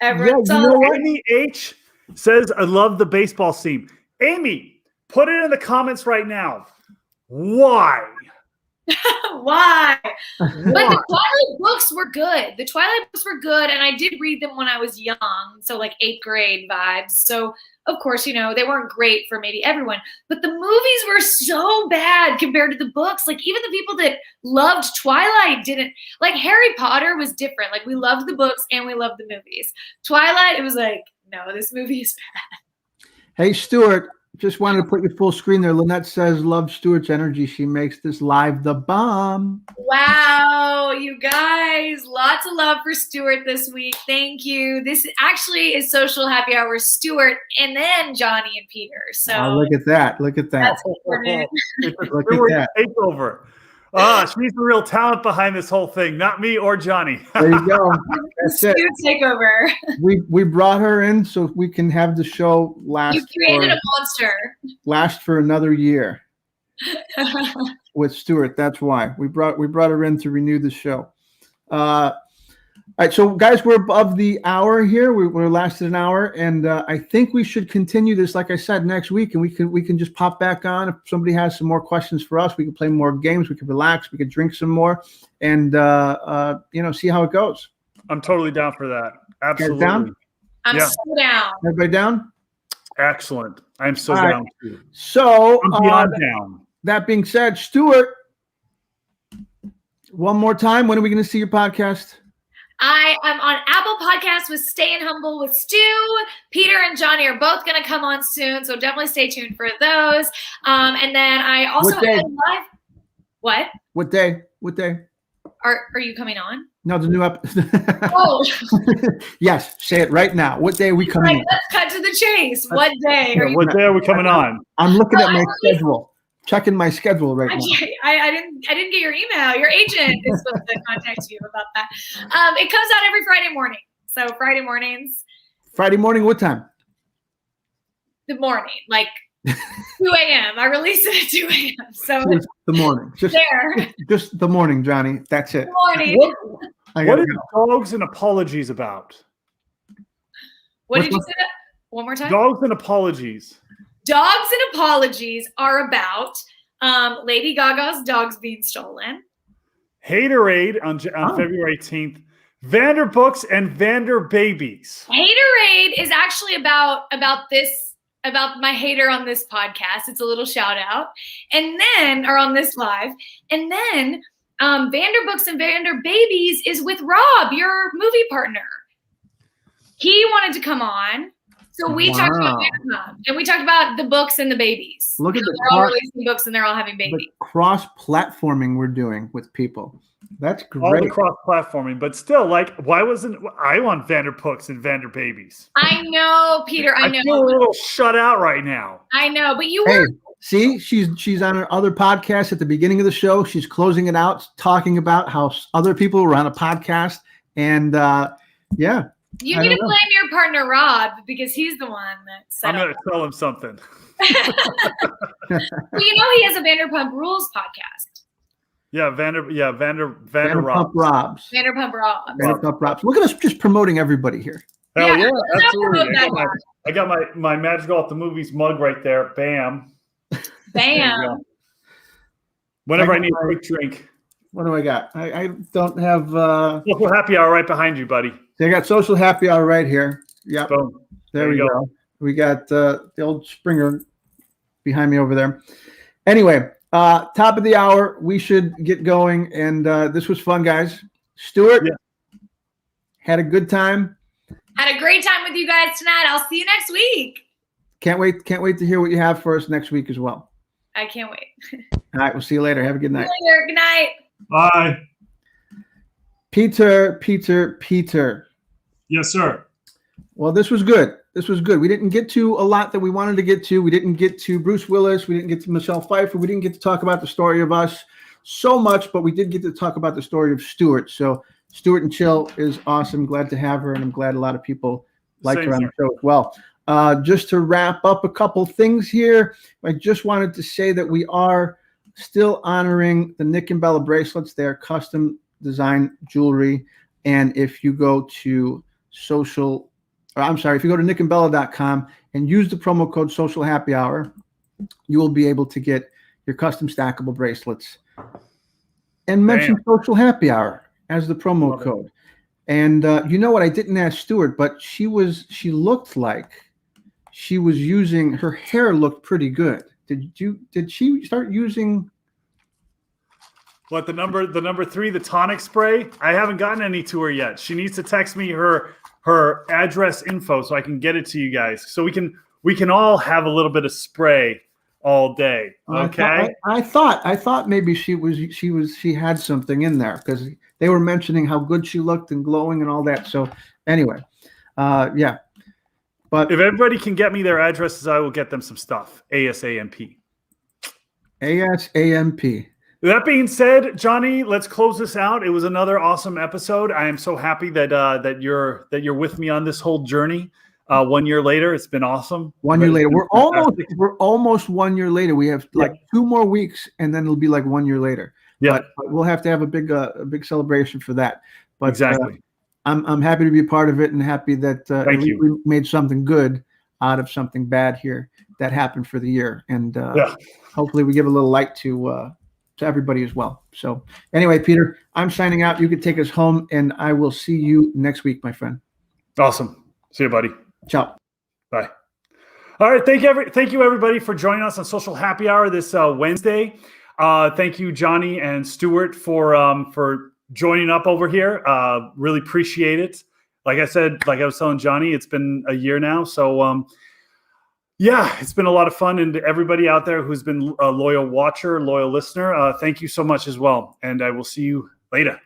Speaker 4: everyone saw
Speaker 2: you know
Speaker 4: that.
Speaker 2: Amy H says, "I love the baseball scene." Amy, put it in the comments right now. Why?
Speaker 4: Why? But the Twilight books were good. The Twilight books were good, and I did read them when I was young, so like 8th grade vibes. So of course, you know, they weren't great for maybe everyone, but the movies were so bad compared to the books. Like even the people that loved Twilight didn't. Like Harry Potter was different. Like we loved the books and we loved the movies. Twilight, it was like, no, this movie is bad.
Speaker 3: Hey, Stuart, Just wanted to put you full screen there. Lynette says, love Stewart's energy. She makes this live the bomb.
Speaker 4: Wow, you guys, lots of love for Stewart this week. Thank you. This actually is Social Happy Hour with Stewart and then Johnny and Peter. So
Speaker 3: Look at that. Look at that.
Speaker 4: that's important.
Speaker 3: Look at that.
Speaker 2: Takeover. She's the real talent behind this whole thing, not me or Johnny.
Speaker 3: There you go. That's it.
Speaker 4: Stewart takeover.
Speaker 3: We brought her in so we can have the show
Speaker 4: You created a monster.
Speaker 3: last for another year with Stewart. That's why we brought her in to renew the show. All right, so guys, we're above the hour here. We're lasted an hour, and I think we should continue this, like I said, next week, and we can just pop back on. If somebody has some more questions for us, we can play more games. We can relax. We can drink some more, and see how it goes.
Speaker 2: I'm totally down for that. Absolutely.
Speaker 3: Down?
Speaker 4: I'm so down.
Speaker 3: Everybody down?
Speaker 2: Excellent. I'm so
Speaker 3: All right.
Speaker 2: down too.
Speaker 3: So
Speaker 2: I'm beyond down.
Speaker 3: that being said, Stewart, one more time, when are we going to see your podcast?
Speaker 4: I am on Apple Podcasts with Staying Humble with Stu. Peter and Johnny are both going to come on soon, so definitely stay tuned for those. And then I also
Speaker 3: What day?
Speaker 4: have live. What?
Speaker 3: What day? What day?
Speaker 4: Are you coming on?
Speaker 3: No, the new episode.
Speaker 4: Oh,
Speaker 3: Yes, say it right now. What day are we coming
Speaker 4: right,
Speaker 3: in?
Speaker 4: let's cut to the chase. What day are you?
Speaker 2: What day are we coming on?
Speaker 3: I'm looking at my
Speaker 4: Oh,
Speaker 3: schedule. Checking my schedule right now.
Speaker 4: I didn't get your email. Your agent is supposed to contact you about that. It comes out every Friday morning. So Friday mornings,
Speaker 3: Friday morning, what time?
Speaker 4: the morning, like 2 a.m. I release it at 2 a.m. So
Speaker 3: Just the morning. Just the morning, Johnny. That's it.
Speaker 4: morning.
Speaker 3: I
Speaker 2: What
Speaker 3: gotta
Speaker 2: is
Speaker 3: go.
Speaker 2: Dogs and Apologies about?
Speaker 4: What did you say? One more time.
Speaker 2: Dogs and Apologies.
Speaker 4: Dogs and Apologies are about Lady Gaga's dogs being stolen.
Speaker 2: Haterade on February 18th. Vanderbooks and Vanderbabies.
Speaker 4: Haterade is actually about my hater on this podcast. It's a little shout out. And then, or on this live. And then Vanderbooks and Vanderbabies is with Rob, your movie partner. He wanted to come on. So we talked about Vanderpump, and we talked about the books and the babies.
Speaker 3: Look at
Speaker 4: they're all releasing books and they're all having
Speaker 3: the
Speaker 4: babies.
Speaker 3: cross-platforming we're doing with people. That's
Speaker 2: All the
Speaker 3: great.
Speaker 2: cross-platforming, but still, like, why wasn't I want Vanderbooks and Vanderbabies?
Speaker 4: I know, Peter. I know.
Speaker 2: feel a little shut out right now.
Speaker 4: I know, but you
Speaker 3: Hey,
Speaker 4: were.
Speaker 3: see, she's on her other podcast at the beginning of the show. She's closing it out, talking about how other people were on a podcast, and yeah.
Speaker 4: You
Speaker 3: I
Speaker 4: need to
Speaker 3: don't know.
Speaker 4: blame your partner Rob because he's the one that set
Speaker 2: I'm
Speaker 4: up.
Speaker 2: going to tell him something.
Speaker 4: Well, you know he has a Vanderpump Rules podcast.
Speaker 2: Yeah, Vander
Speaker 3: Vanderpump
Speaker 2: Rob.
Speaker 3: Robs.
Speaker 4: Vanderpump Rob.
Speaker 3: Vanderpump Robs. Look at us just promoting everybody here.
Speaker 2: Hell
Speaker 4: Yeah,
Speaker 2: yeah,
Speaker 4: let's
Speaker 2: absolutely.
Speaker 4: promote that
Speaker 2: I got my Madrigal at the Movies mug right there. Bam. There you
Speaker 4: Bam.
Speaker 2: go. Whenever I
Speaker 3: I got
Speaker 2: need a
Speaker 3: my-
Speaker 2: quick drink.
Speaker 3: What do I got? I don't have.
Speaker 2: Local happy hour right behind you, buddy.
Speaker 3: I got social happy hour right here. Yep.
Speaker 2: Boom.
Speaker 3: There we
Speaker 2: you
Speaker 3: go. We got the old Springer behind me over there. Anyway, top of the hour. We should get going. And this was fun, guys. Stewart,
Speaker 2: Yeah.
Speaker 3: had a good time.
Speaker 4: Had a great time with you guys tonight. I'll see you next week.
Speaker 3: Can't wait to hear what you have for us next week as well.
Speaker 4: I can't wait.
Speaker 3: All right, we'll see you later. Have a good
Speaker 4: See
Speaker 3: night.
Speaker 4: you later. Good night.
Speaker 2: Bye.
Speaker 3: Peter.
Speaker 2: Yes, sir.
Speaker 3: Well, this was good. We didn't get to a lot that we wanted to get to. We didn't get to Bruce Willis. We didn't get to Michelle Pfeiffer. We didn't get to talk about the story of us so much, but we did get to talk about the story of Stewart. So Stewart and Chill is awesome. Glad to have her, and I'm glad a lot of people like
Speaker 2: Same
Speaker 3: her on the
Speaker 2: here.
Speaker 3: show as well. Just to wrap up a couple things here, I just wanted to say that we are still honoring the Nick and Bella bracelets. They are custom design jewelry. And if you go to if you go to nickandbella.com and use the promo code Social Happy Hour, you will be able to get your custom stackable bracelets and mention Social Happy Hour as the promo
Speaker 2: Love it.
Speaker 3: code. And you know what? I didn't ask Stewart, but she looked like she was using, her hair looked pretty good. Did she start using?
Speaker 2: What, the number 3, the tonic spray? I haven't gotten any to her yet. She needs to text me her address info so I can get it to you guys. So we can we can all have a little bit of spray all day. Okay.
Speaker 3: I thought maybe she had something in there because they were mentioning how good she looked and glowing and all that. So anyway, yeah. But
Speaker 2: if everybody can get me their addresses, I will get them some stuff. ASAMP.
Speaker 3: ASAMP.
Speaker 2: That being said, Johnny, let's close this out. It was another awesome episode. I am so happy that that you're with me on this whole journey. 1 year later, it's been awesome.
Speaker 3: 1 year later, we're almost 1 year later. We have like 2 more weeks, and then it'll be like 1 year later.
Speaker 2: Yeah,
Speaker 3: but we'll have to have a big celebration for that. But
Speaker 2: exactly.
Speaker 3: I'm happy to be a part of it, and happy that we made something good out of something bad here that happened for the year, and hopefully we give a little light to everybody as well. So anyway, Peter, I'm signing out. You can take us home, and I will see you next week, my friend.
Speaker 2: Awesome. See you, buddy.
Speaker 3: Ciao.
Speaker 2: Bye. All right. Thank you, everybody, for joining us on Social Happy Hour this Wednesday. Thank you, Johnny and Stewart, for joining up over here. Really appreciate it. Like I said, like I was telling Johnny, it's been a year now. So, it's been a lot of fun. And everybody out there who's been a loyal watcher, loyal listener, thank you so much as well. And I will see you later.